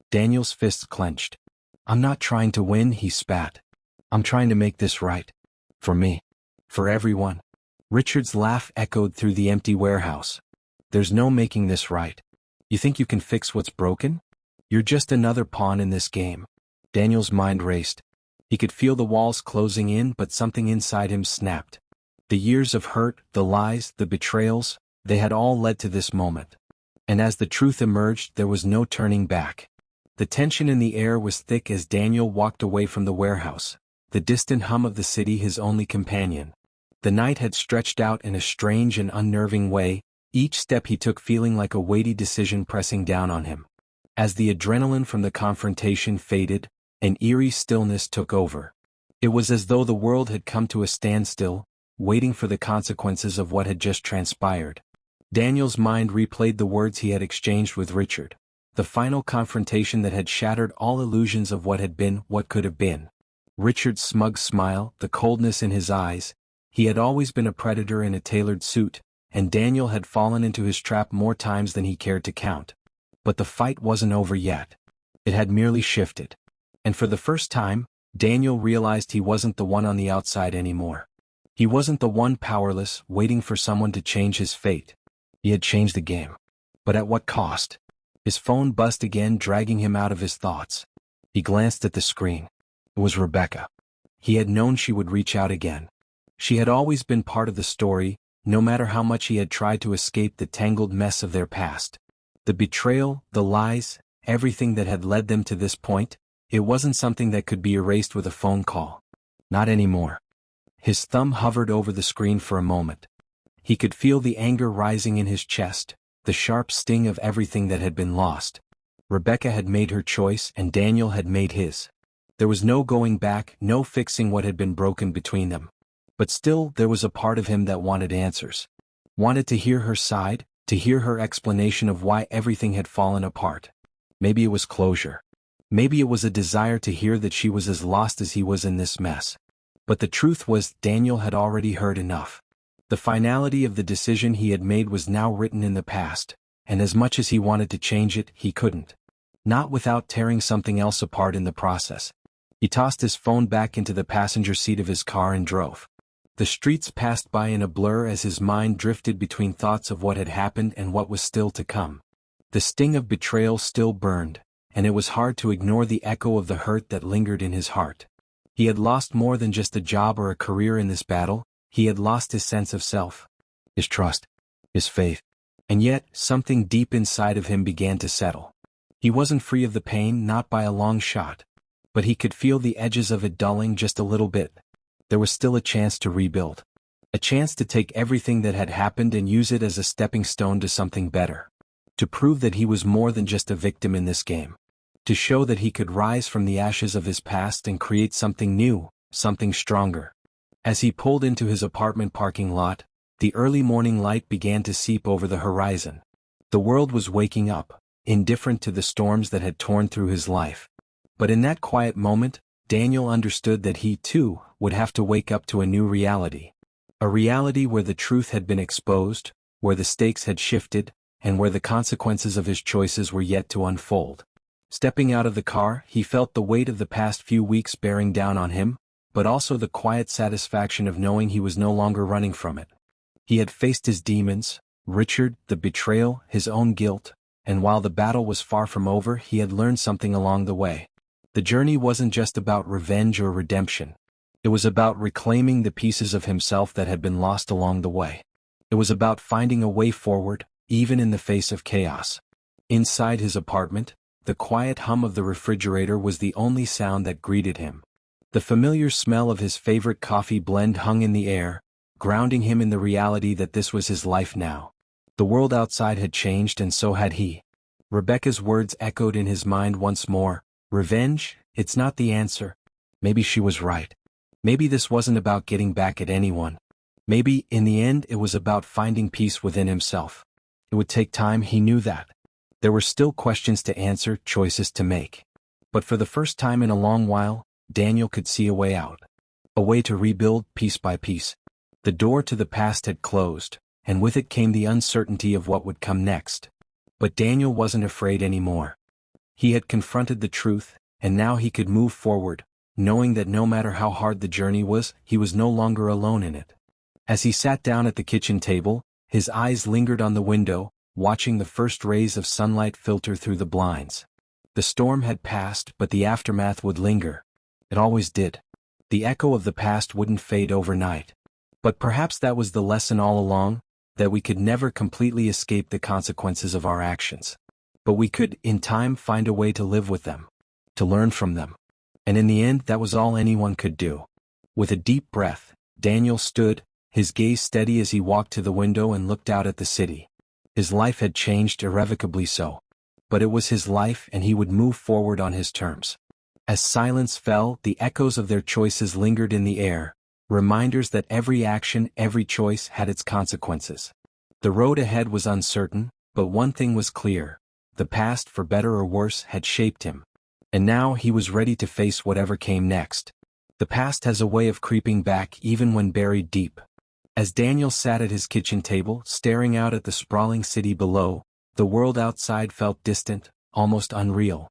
[SPEAKER 1] Daniel's fists clenched. "I'm not trying to win," he spat. "I'm trying to make this right. For me. For everyone." Richard's laugh echoed through the empty warehouse. "There's no making this right. You think you can fix what's broken? You're just another pawn in this game." Daniel's mind raced. He could feel the walls closing in, but something inside him snapped. The years of hurt, the lies, the betrayals, they had all led to this moment. And as the truth emerged, there was no turning back. The tension in the air was thick as Daniel walked away from the warehouse, the distant hum of the city his only companion. The night had stretched out in a strange and unnerving way, each step he took feeling like a weighty decision pressing down on him. As the adrenaline from the confrontation faded, an eerie stillness took over. It was as though the world had come to a standstill, waiting for the consequences of what had just transpired. Daniel's mind replayed the words he had exchanged with Richard, the final confrontation that had shattered all illusions of what had been, what could have been. Richard's smug smile, the coldness in his eyes. He had always been a predator in a tailored suit, and Daniel had fallen into his trap more times than he cared to count. But the fight wasn't over yet. It had merely shifted. And for the first time, Daniel realized he wasn't the one on the outside anymore. He wasn't the one powerless, waiting for someone to change his fate. He had changed the game. But at what cost? His phone buzzed again, dragging him out of his thoughts. He glanced at the screen. It was Rebecca. He had known she would reach out again. She had always been part of the story, no matter how much he had tried to escape the tangled mess of their past. The betrayal, the lies, everything that had led them to this point, it wasn't something that could be erased with a phone call. Not anymore. His thumb hovered over the screen for a moment. He could feel the anger rising in his chest, the sharp sting of everything that had been lost. Rebecca had made her choice and Daniel had made his. There was no going back, no fixing what had been broken between them. But still there was a part of him that wanted answers. Wanted to hear her side, to hear her explanation of why everything had fallen apart. Maybe it was closure. Maybe it was a desire to hear that she was as lost as he was in this mess. But the truth was Daniel had already heard enough. The finality of the decision he had made was now written in the past, and as much as he wanted to change it, he couldn't. Not without tearing something else apart in the process. He tossed his phone back into the passenger seat of his car and drove. The streets passed by in a blur as his mind drifted between thoughts of what had happened and what was still to come. The sting of betrayal still burned, and it was hard to ignore the echo of the hurt that lingered in his heart. He had lost more than just a job or a career in this battle. He had lost his sense of self, his trust, his faith. And yet, something deep inside of him began to settle. He wasn't free of the pain, not by a long shot. But he could feel the edges of it dulling just a little bit. There was still a chance to rebuild. A chance to take everything that had happened and use it as a stepping stone to something better. To prove that he was more than just a victim in this game. To show that he could rise from the ashes of his past and create something new, something stronger. As he pulled into his apartment parking lot, the early morning light began to seep over the horizon. The world was waking up, indifferent to the storms that had torn through his life. But in that quiet moment, Daniel understood that he, too, would have to wake up to a new reality. A reality where the truth had been exposed, where the stakes had shifted, and where the consequences of his choices were yet to unfold. Stepping out of the car, he felt the weight of the past few weeks bearing down on him, but also the quiet satisfaction of knowing he was no longer running from it. He had faced his demons, Richard, the betrayal, his own guilt, and while the battle was far from over, he had learned something along the way. The journey wasn't just about revenge or redemption. It was about reclaiming the pieces of himself that had been lost along the way. It was about finding a way forward, even in the face of chaos. Inside his apartment, the quiet hum of the refrigerator was the only sound that greeted him. The familiar smell of his favorite coffee blend hung in the air, grounding him in the reality that this was his life now. The world outside had changed and so had he. Rebecca's words echoed in his mind once more. Revenge? It's not the answer. Maybe she was right. Maybe this wasn't about getting back at anyone. Maybe, in the end, it was about finding peace within himself. It would take time, he knew that. There were still questions to answer, choices to make. But for the first time in a long while, Daniel could see a way out. A way to rebuild, piece by piece. The door to the past had closed, and with it came the uncertainty of what would come next. But Daniel wasn't afraid anymore. He had confronted the truth, and now he could move forward, knowing that no matter how hard the journey was, he was no longer alone in it. As he sat down at the kitchen table, his eyes lingered on the window, watching the first rays of sunlight filter through the blinds. The storm had passed, but the aftermath would linger. It always did. The echo of the past wouldn't fade overnight. But perhaps that was the lesson all along, that we could never completely escape the consequences of our actions. But we could, in time, find a way to live with them, to learn from them. And in the end, that was all anyone could do. With a deep breath, Daniel stood, his gaze steady as he walked to the window and looked out at the city. His life had changed irrevocably so. But it was his life and he would move forward on his terms. As silence fell, the echoes of their choices lingered in the air, reminders that every action, every choice had its consequences. The road ahead was uncertain, but one thing was clear. The past, for better or worse, had shaped him. And now he was ready to face whatever came next. The past has a way of creeping back even when buried deep. As Daniel sat at his kitchen table, staring out at the sprawling city below, the world outside felt distant, almost unreal.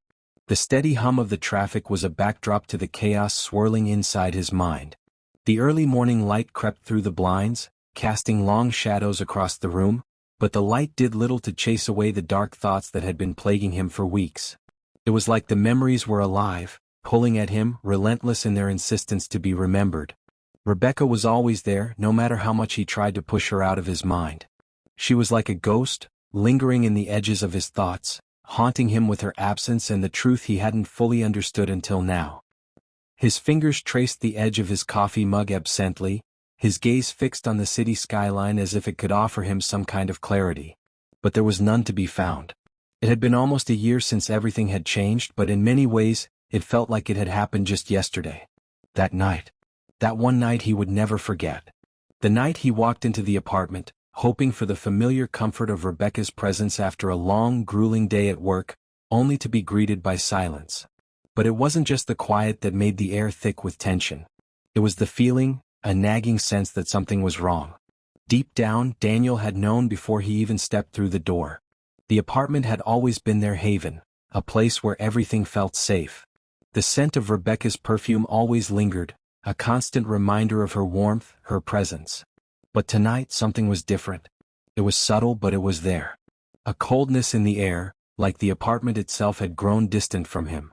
[SPEAKER 1] The steady hum of the traffic was a backdrop to the chaos swirling inside his mind. The early morning light crept through the blinds, casting long shadows across the room, but the light did little to chase away the dark thoughts that had been plaguing him for weeks. It was like the memories were alive, pulling at him, relentless in their insistence to be remembered. Rebecca was always there, no matter how much he tried to push her out of his mind. She was like a ghost, lingering in the edges of his thoughts, haunting him with her absence and the truth he hadn't fully understood until now. His fingers traced the edge of his coffee mug absently, his gaze fixed on the city skyline as if it could offer him some kind of clarity. But there was none to be found. It had been almost a year since everything had changed, but in many ways, it felt like it had happened just yesterday. That night. That one night he would never forget. The night he walked into the apartment, hoping for the familiar comfort of Rebecca's presence after a long, grueling day at work, only to be greeted by silence. But it wasn't just the quiet that made the air thick with tension. It was the feeling, a nagging sense that something was wrong. Deep down, Daniel had known before he even stepped through the door. The apartment had always been their haven, a place where everything felt safe. The scent of Rebecca's perfume always lingered, a constant reminder of her warmth, her presence. But tonight something was different. It was subtle, but it was there. A coldness in the air, like the apartment itself had grown distant from him.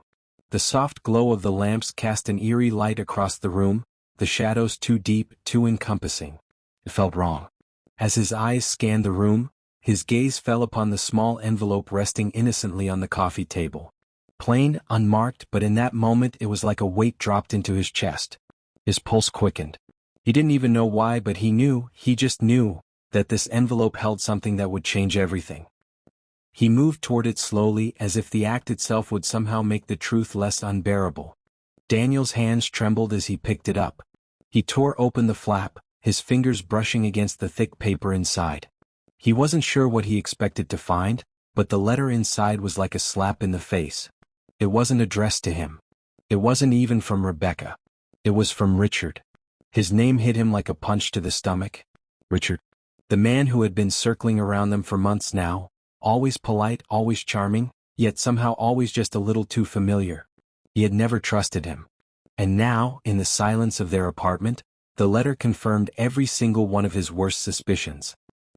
[SPEAKER 1] The soft glow of the lamps cast an eerie light across the room, the shadows too deep, too encompassing. It felt wrong. As his eyes scanned the room, his gaze fell upon the small envelope resting innocently on the coffee table. Plain, unmarked, but in that moment it was like a weight dropped into his chest. His pulse quickened. He didn't even know why, but he just knew, that this envelope held something that would change everything. He moved toward it slowly, as if the act itself would somehow make the truth less unbearable. Daniel's hands trembled as he picked it up. He tore open the flap, his fingers brushing against the thick paper inside. He wasn't sure what he expected to find, but the letter inside was like a slap in the face. It wasn't addressed to him. It wasn't even from Rebecca. It was from Richard. His name hit him like a punch to the stomach. Richard. The man who had been circling around them for months now, always polite, always charming, yet somehow always just a little too familiar. He had never trusted him. And now, in the silence of their apartment, the letter confirmed every single one of his worst suspicions.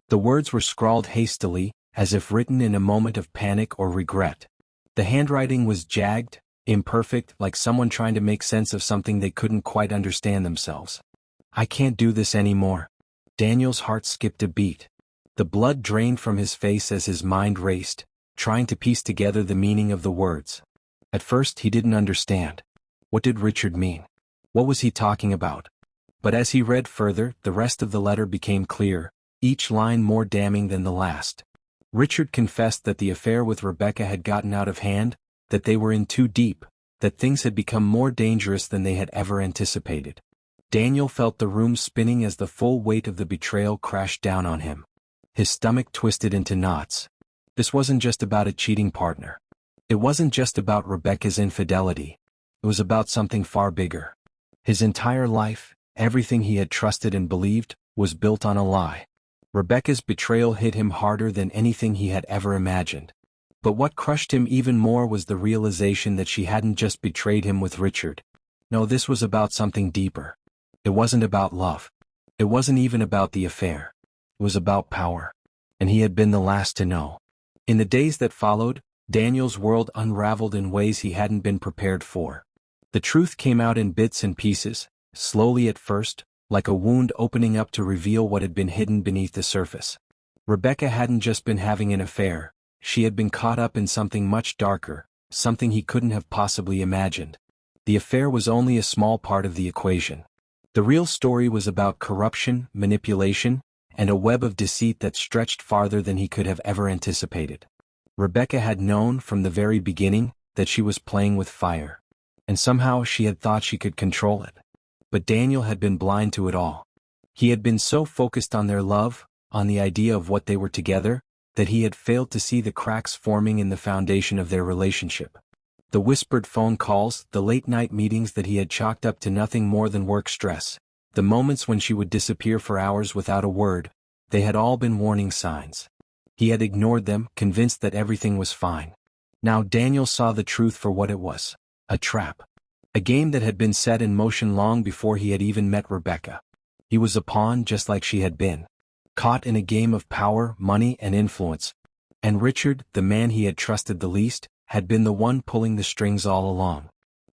[SPEAKER 1] The words were scrawled hastily, as if written in a moment of panic or regret. The handwriting was jagged, imperfect, like someone trying to make sense of something they couldn't quite understand themselves. I can't do this anymore. Daniel's heart skipped a beat. The blood drained from his face as his mind raced, trying to piece together the meaning of the words. At first he didn't understand. What did Richard mean? What was he talking about? But as he read further, the rest of the letter became clear, each line more damning than the last. Richard confessed that the affair with Rebecca had gotten out of hand, that they were in too deep, that things had become more dangerous than they had ever anticipated. Daniel felt the room spinning as the full weight of the betrayal crashed down on him. His stomach twisted into knots. This wasn't just about a cheating partner. It wasn't just about Rebecca's infidelity. It was about something far bigger. His entire life, everything he had trusted and believed, was built on a lie. Rebecca's betrayal hit him harder than anything he had ever imagined. But what crushed him even more was the realization that she hadn't just betrayed him with Richard. No, this was about something deeper. It wasn't about love. It wasn't even about the affair. It was about power. And he had been the last to know. In the days that followed, Daniel's world unraveled in ways he hadn't been prepared for. The truth came out in bits and pieces, slowly at first, like a wound opening up to reveal what had been hidden beneath the surface. Rebecca hadn't just been having an affair, she had been caught up in something much darker, something he couldn't have possibly imagined. The affair was only a small part of the equation. The real story was about corruption, manipulation, and a web of deceit that stretched farther than he could have ever anticipated. Rebecca had known from the very beginning that she was playing with fire, and somehow she had thought she could control it. But Daniel had been blind to it all. He had been so focused on their love, on the idea of what they were together, that he had failed to see the cracks forming in the foundation of their relationship. The whispered phone calls, the late-night meetings that he had chalked up to nothing more than work stress, the moments when she would disappear for hours without a word, they had all been warning signs. He had ignored them, convinced that everything was fine. Now Daniel saw the truth for what it was: a trap. A game that had been set in motion long before he had even met Rebecca. He was a pawn just like she had been. Caught in a game of power, money, and influence. And Richard, the man he had trusted the least, had been the one pulling the strings all along.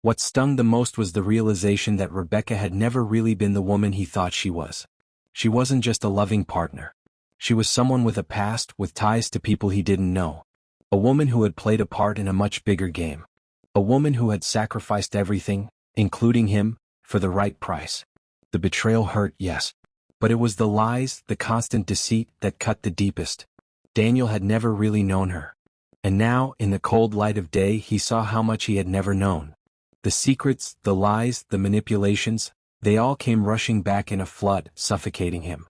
[SPEAKER 1] What stung the most was the realization that Rebecca had never really been the woman he thought she was. She wasn't just a loving partner. She was someone with a past, with ties to people he didn't know. A woman who had played a part in a much bigger game. A woman who had sacrificed everything, including him, for the right price. The betrayal hurt, yes. But it was the lies, the constant deceit, that cut the deepest. Daniel had never really known her. And now, in the cold light of day, he saw how much he had never known. The secrets, the lies, the manipulations, they all came rushing back in a flood, suffocating him.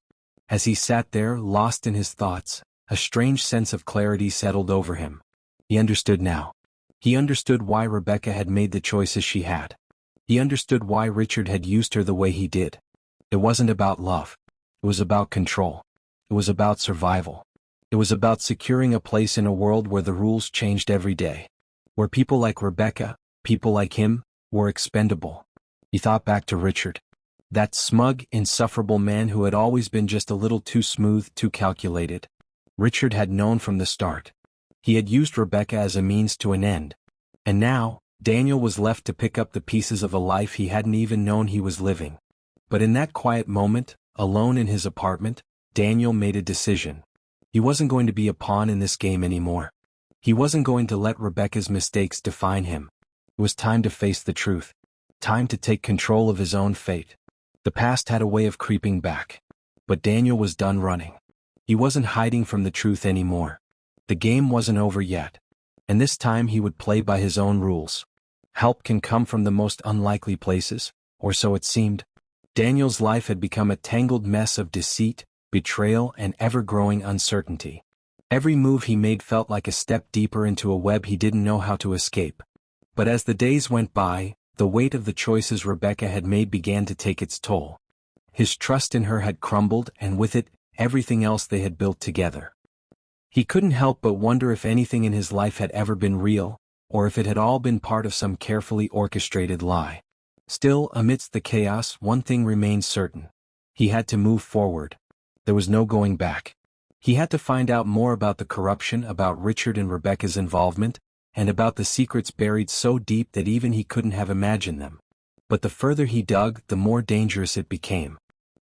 [SPEAKER 1] As he sat there, lost in his thoughts, a strange sense of clarity settled over him. He understood now. He understood why Rebecca had made the choices she had. He understood why Richard had used her the way he did. It wasn't about love. It was about control. It was about survival. It was about securing a place in a world where the rules changed every day. Where people like Rebecca, people like him, were expendable. He thought back to Richard. That smug, insufferable man who had always been just a little too smooth, too calculated. Richard had known from the start. He had used Rebecca as a means to an end. And now, Daniel was left to pick up the pieces of a life he hadn't even known he was living. But in that quiet moment, alone in his apartment, Daniel made a decision. He wasn't going to be a pawn in this game anymore. He wasn't going to let Rebecca's mistakes define him. It was time to face the truth. Time to take control of his own fate. The past had a way of creeping back. But Daniel was done running. He wasn't hiding from the truth anymore. The game wasn't over yet. And this time he would play by his own rules. Help can come from the most unlikely places, or so it seemed. Daniel's life had become a tangled mess of deceit, betrayal, and ever-growing uncertainty. Every move he made felt like a step deeper into a web he didn't know how to escape. But as the days went by, the weight of the choices Rebecca had made began to take its toll. His trust in her had crumbled, and with it, everything else they had built together. He couldn't help but wonder if anything in his life had ever been real, or if it had all been part of some carefully orchestrated lie. Still, amidst the chaos, one thing remained certain. He had to move forward. There was no going back. He had to find out more about the corruption, about Richard and Rebecca's involvement, and about the secrets buried so deep that even he couldn't have imagined them. But the further he dug, the more dangerous it became.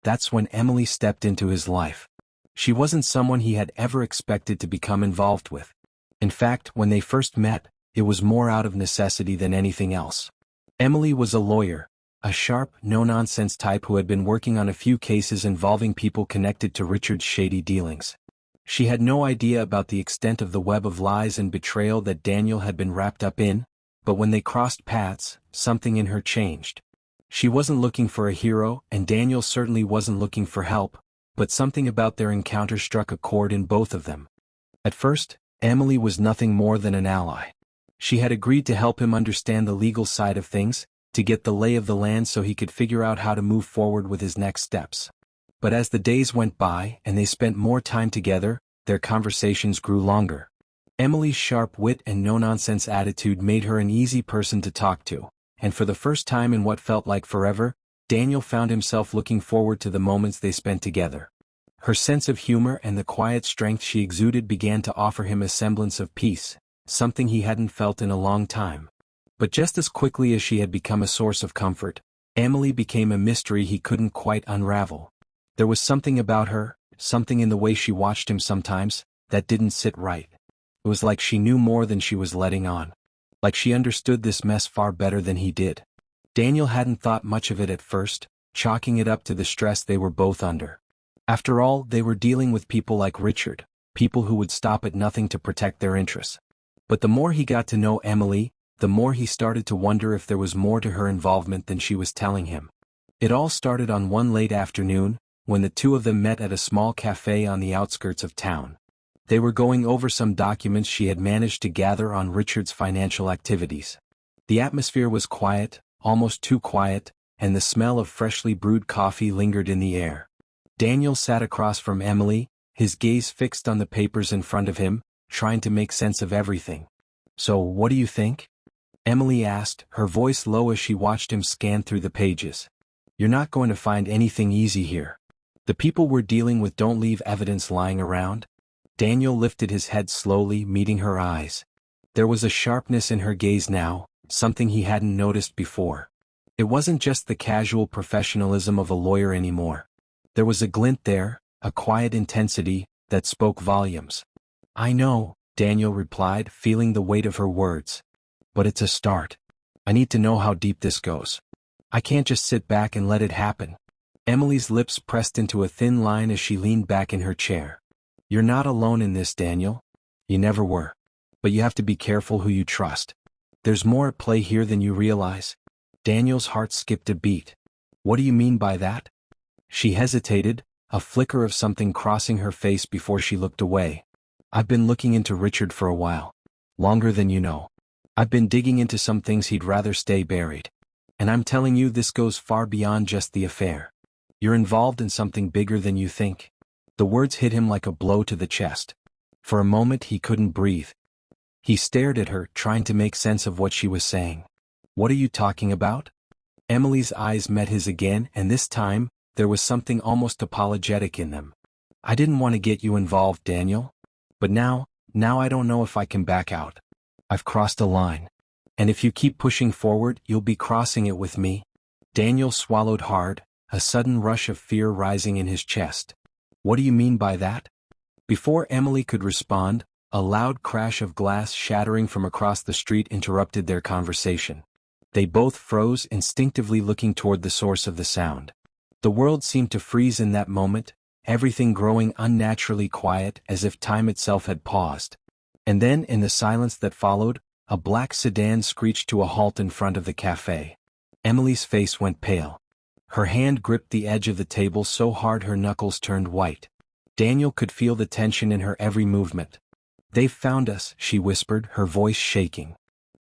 [SPEAKER 1] That's when Emily stepped into his life. She wasn't someone he had ever expected to become involved with. In fact, when they first met, it was more out of necessity than anything else. Emily was a lawyer, a sharp, no-nonsense type who had been working on a few cases involving people connected to Richard's shady dealings. She had no idea about the extent of the web of lies and betrayal that Daniel had been wrapped up in, but when they crossed paths, something in her changed. She wasn't looking for a hero, and Daniel certainly wasn't looking for help, but something about their encounter struck a chord in both of them. At first, Emily was nothing more than an ally. She had agreed to help him understand the legal side of things, to get the lay of the land so he could figure out how to move forward with his next steps. But as the days went by and they spent more time together, their conversations grew longer. Emily's sharp wit and no-nonsense attitude made her an easy person to talk to, and for the first time in what felt like forever, Daniel found himself looking forward to the moments they spent together. Her sense of humor and the quiet strength she exuded began to offer him a semblance of peace, something he hadn't felt in a long time. But just as quickly as she had become a source of comfort, Emily became a mystery he couldn't quite unravel. There was something about her, something in the way she watched him sometimes, that didn't sit right. It was like she knew more than she was letting on. Like she understood this mess far better than he did. Daniel hadn't thought much of it at first, chalking it up to the stress they were both under. After all, they were dealing with people like Richard, people who would stop at nothing to protect their interests. But the more he got to know Emily, the more he started to wonder if there was more to her involvement than she was telling him. It all started on one late afternoon, when the two of them met at a small cafe on the outskirts of town. They were going over some documents she had managed to gather on Richard's financial activities. The atmosphere was quiet, almost too quiet, and the smell of freshly brewed coffee lingered in the air. Daniel sat across from Emily, his gaze fixed on the papers in front of him, trying to make sense of everything. "So, what do you think?" Emily asked, her voice low as she watched him scan through the pages. "You're not going to find anything easy here. The people we're dealing with don't leave evidence lying around." Daniel lifted his head slowly, meeting her eyes. There was a sharpness in her gaze now, something he hadn't noticed before. It wasn't just the casual professionalism of a lawyer anymore. There was a glint there, a quiet intensity, that spoke volumes. "I know," Daniel replied, feeling the weight of her words. "But it's a start. I need to know how deep this goes. I can't just sit back and let it happen." Emily's lips pressed into a thin line as she leaned back in her chair. "You're not alone in this, Daniel. You never were. But you have to be careful who you trust. There's more at play here than you realize." Daniel's heart skipped a beat. "What do you mean by that?" She hesitated, a flicker of something crossing her face before she looked away. "I've been looking into Richard for a while. Longer than you know. I've been digging into some things he'd rather stay buried. And I'm telling you, this goes far beyond just the affair. You're involved in something bigger than you think." The words hit him like a blow to the chest. For a moment he couldn't breathe. He stared at her, trying to make sense of what she was saying. "What are you talking about?" Emily's eyes met his again, and this time, there was something almost apologetic in them. "I didn't want to get you involved, Daniel. But now I don't know if I can back out. I've crossed a line. And if you keep pushing forward, you'll be crossing it with me." Daniel swallowed hard, a sudden rush of fear rising in his chest. "What do you mean by that?" Before Emily could respond, a loud crash of glass shattering from across the street interrupted their conversation. They both froze, instinctively looking toward the source of the sound. The world seemed to freeze in that moment, everything growing unnaturally quiet as if time itself had paused. And then, in the silence that followed, a black sedan screeched to a halt in front of the cafe. Emily's face went pale. Her hand gripped the edge of the table so hard her knuckles turned white. Daniel could feel the tension in her every movement. "They've found us," she whispered, her voice shaking.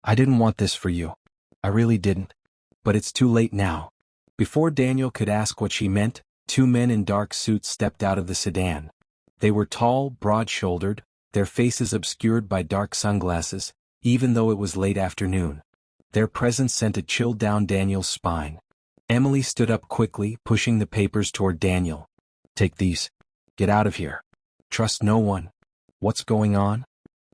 [SPEAKER 1] "I didn't want this for you. I really didn't. But it's too late now." Before Daniel could ask what she meant, two men in dark suits stepped out of the sedan. They were tall, broad-shouldered, their faces obscured by dark sunglasses, even though it was late afternoon. Their presence sent a chill down Daniel's spine. Emily stood up quickly, pushing the papers toward Daniel. "Take these. Get out of here. Trust no one." "What's going on?"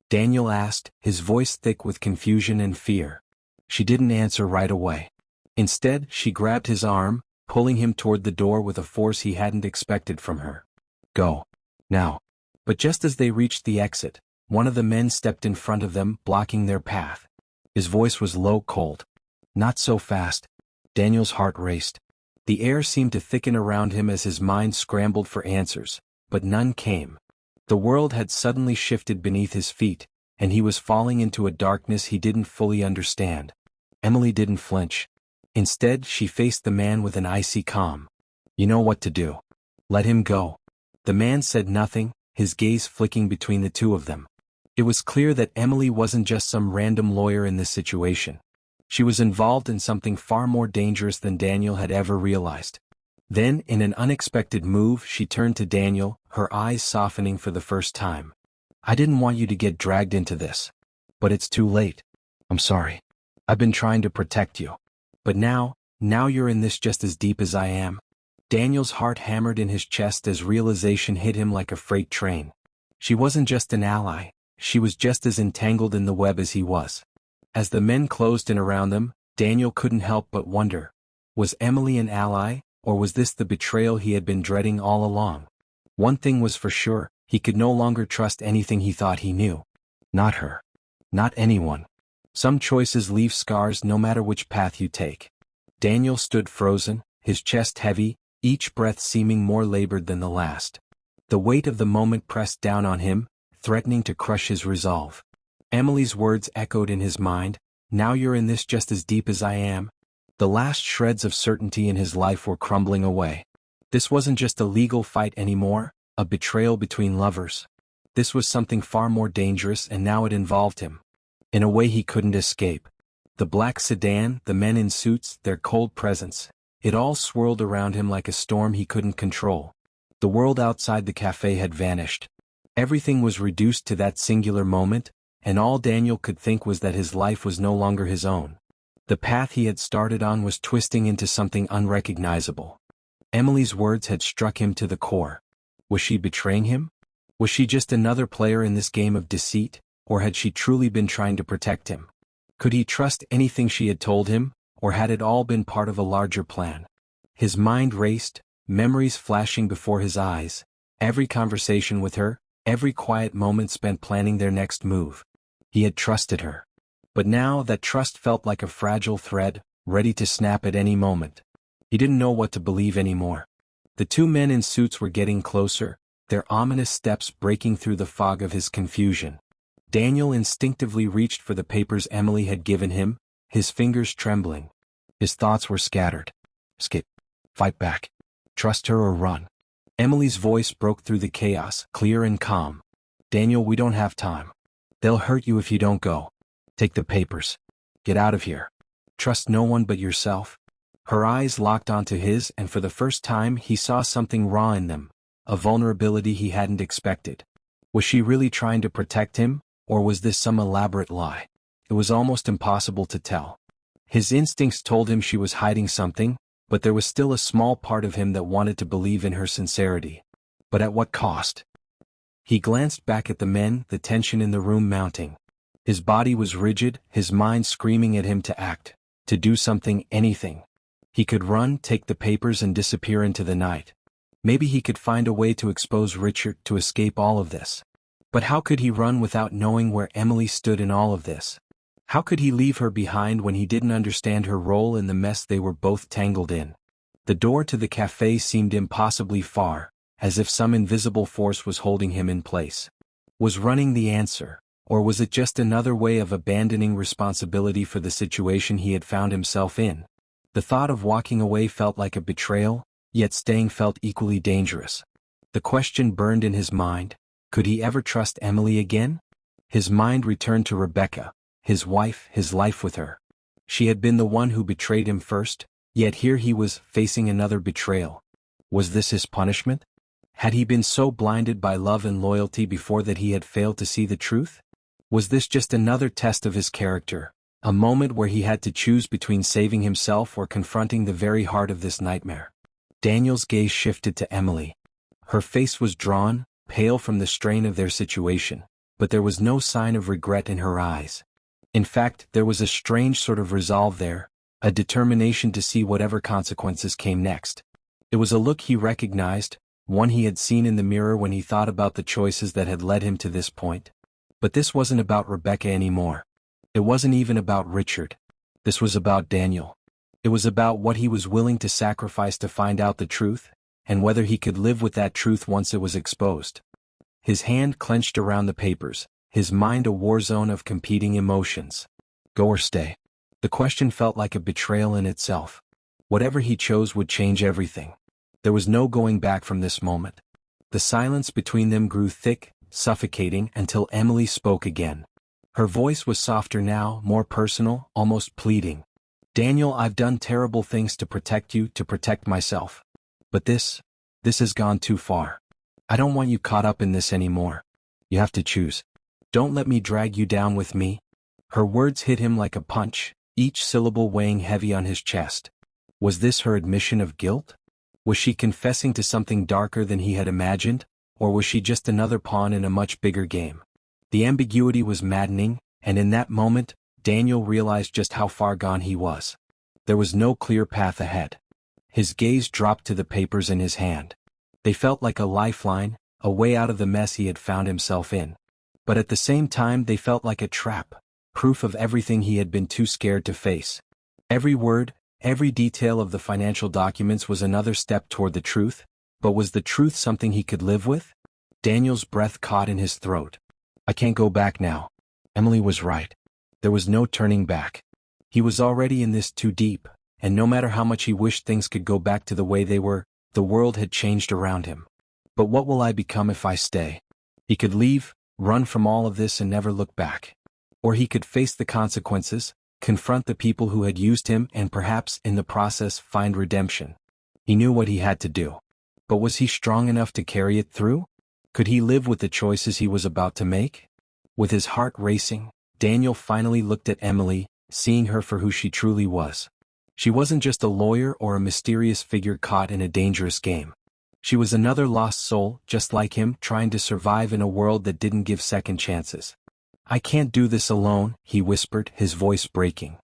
[SPEAKER 1] Daniel asked, his voice thick with confusion and fear. She didn't answer right away. Instead, she grabbed his arm, pulling him toward the door with a force he hadn't expected from her. "Go. Now." But just as they reached the exit, one of the men stepped in front of them, blocking their path. His voice was low, cold. "Not so fast." Daniel's heart raced. The air seemed to thicken around him as his mind scrambled for answers, but none came. The world had suddenly shifted beneath his feet, and he was falling into a darkness he didn't fully understand. Emily didn't flinch. Instead, she faced the man with an icy calm. "You know what to do. Let him go." The man said nothing, his gaze flicking between the two of them. It was clear that Emily wasn't just some random lawyer in this situation. She was involved in something far more dangerous than Daniel had ever realized. Then, in an unexpected move, she turned to Daniel, her eyes softening for the first time. "I didn't want you to get dragged into this. But it's too late. I'm sorry. I've been trying to protect you. But now you're in this just as deep as I am." Daniel's heart hammered in his chest as realization hit him like a freight train. She wasn't just an ally, she was just as entangled in the web as he was. As the men closed in around them, Daniel couldn't help but wonder, was Emily an ally, or was this the betrayal he had been dreading all along? One thing was for sure, he could no longer trust anything he thought he knew. Not her. Not anyone. Some choices leave scars no matter which path you take. Daniel stood frozen, his chest heavy, each breath seeming more labored than the last. The weight of the moment pressed down on him, threatening to crush his resolve. Emily's words echoed in his mind, "Now you're in this just as deep as I am." The last shreds of certainty in his life were crumbling away. This wasn't just a legal fight anymore, a betrayal between lovers. This was something far more dangerous, and now it involved him. In a way he couldn't escape. The black sedan, the men in suits, their cold presence, it all swirled around him like a storm he couldn't control. The world outside the cafe had vanished. Everything was reduced to that singular moment, and all Daniel could think was that his life was no longer his own. The path he had started on was twisting into something unrecognizable. Emily's words had struck him to the core. Was she betraying him? Was she just another player in this game of deceit, or had she truly been trying to protect him? Could he trust anything she had told him, or had it all been part of a larger plan? His mind raced, memories flashing before his eyes, every conversation with her, every quiet moment spent planning their next move. He had trusted her. But now that trust felt like a fragile thread, ready to snap at any moment. He didn't know what to believe anymore. The two men in suits were getting closer, their ominous steps breaking through the fog of his confusion. Daniel instinctively reached for the papers Emily had given him, his fingers trembling. His thoughts were scattered. Skip. Fight back. Trust her or run. Emily's voice broke through the chaos, clear and calm. Daniel, we don't have time. They'll hurt you if you don't go. Take the papers. Get out of here. Trust no one but yourself. Her eyes locked onto his, and for the first time he saw something raw in them, a vulnerability he hadn't expected. Was she really trying to protect him, or was this some elaborate lie? It was almost impossible to tell. His instincts told him she was hiding something, but there was still a small part of him that wanted to believe in her sincerity. But at what cost? He glanced back at the men, the tension in the room mounting. His body was rigid, his mind screaming at him to act, to do something, anything. He could run, take the papers and disappear into the night. Maybe he could find a way to expose Richard, to escape all of this. But how could he run without knowing where Emily stood in all of this? How could he leave her behind when he didn't understand her role in the mess they were both tangled in? The door to the cafe seemed impossibly far, as if some invisible force was holding him in place. Was running the answer, or was it just another way of abandoning responsibility for the situation he had found himself in? The thought of walking away felt like a betrayal, yet staying felt equally dangerous. The question burned in his mind: could he ever trust Emily again? His mind returned to Rebecca, his wife, his life with her. She had been the one who betrayed him first, yet here he was, facing another betrayal. Was this his punishment? Had he been so blinded by love and loyalty before that he had failed to see the truth? Was this just another test of his character, a moment where he had to choose between saving himself or confronting the very heart of this nightmare? Daniel's gaze shifted to Emily. Her face was drawn, pale from the strain of their situation, but there was no sign of regret in her eyes. In fact, there was a strange sort of resolve there, a determination to see whatever consequences came next. It was a look he recognized, one he had seen in the mirror when he thought about the choices that had led him to this point. But this wasn't about Rebecca anymore. It wasn't even about Richard. This was about Daniel. It was about what he was willing to sacrifice to find out the truth, and whether he could live with that truth once it was exposed. His hand clenched around the papers, his mind a war zone of competing emotions. Go or stay? The question felt like a betrayal in itself. Whatever he chose would change everything. There was no going back from this moment. The silence between them grew thick, suffocating, until Emily spoke again. Her voice was softer now, more personal, almost pleading. Daniel, I've done terrible things to protect you, to protect myself. But this has gone too far. I don't want you caught up in this anymore. You have to choose. Don't let me drag you down with me. Her words hit him like a punch, each syllable weighing heavy on his chest. Was this her admission of guilt? Was she confessing to something darker than he had imagined, or was she just another pawn in a much bigger game? The ambiguity was maddening, and in that moment, Daniel realized just how far gone he was. There was no clear path ahead. His gaze dropped to the papers in his hand. They felt like a lifeline, a way out of the mess he had found himself in. But at the same time they felt like a trap, proof of everything he had been too scared to face. Every word, every detail of the financial documents was another step toward the truth, but was the truth something he could live with? Daniel's breath caught in his throat. I can't go back now. Emily was right. There was no turning back. He was already in this too deep, and no matter how much he wished things could go back to the way they were, the world had changed around him. But what will I become if I stay? He could leave, run from all of this and never look back. Or he could face the consequences, confront the people who had used him and perhaps, in the process, find redemption. He knew what he had to do. But was he strong enough to carry it through? Could he live with the choices he was about to make? With his heart racing, Daniel finally looked at Emily, seeing her for who she truly was. She wasn't just a lawyer or a mysterious figure caught in a dangerous game. She was another lost soul, just like him, trying to survive in a world that didn't give second chances. "I can't do this alone," he whispered, his voice breaking.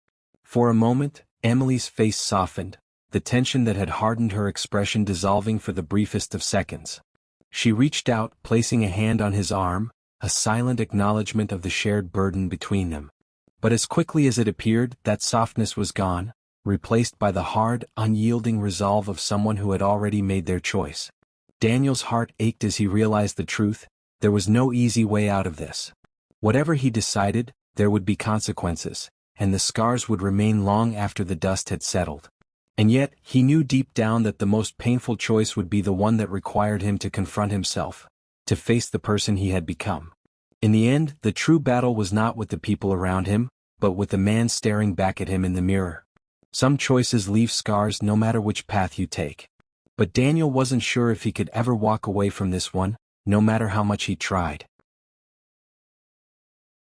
[SPEAKER 1] For a moment, Emily's face softened, the tension that had hardened her expression dissolving for the briefest of seconds. She reached out, placing a hand on his arm, a silent acknowledgement of the shared burden between them. But as quickly as it appeared, that softness was gone, replaced by the hard, unyielding resolve of someone who had already made their choice. Daniel's heart ached as he realized the truth: there was no easy way out of this. Whatever he decided, there would be consequences, and the scars would remain long after the dust had settled. And yet, he knew deep down that the most painful choice would be the one that required him to confront himself, to face the person he had become. In the end, the true battle was not with the people around him, but with the man staring back at him in the mirror. Some choices leave scars no matter which path you take. But Daniel wasn't sure if he could ever walk away from this one, no matter how much he tried.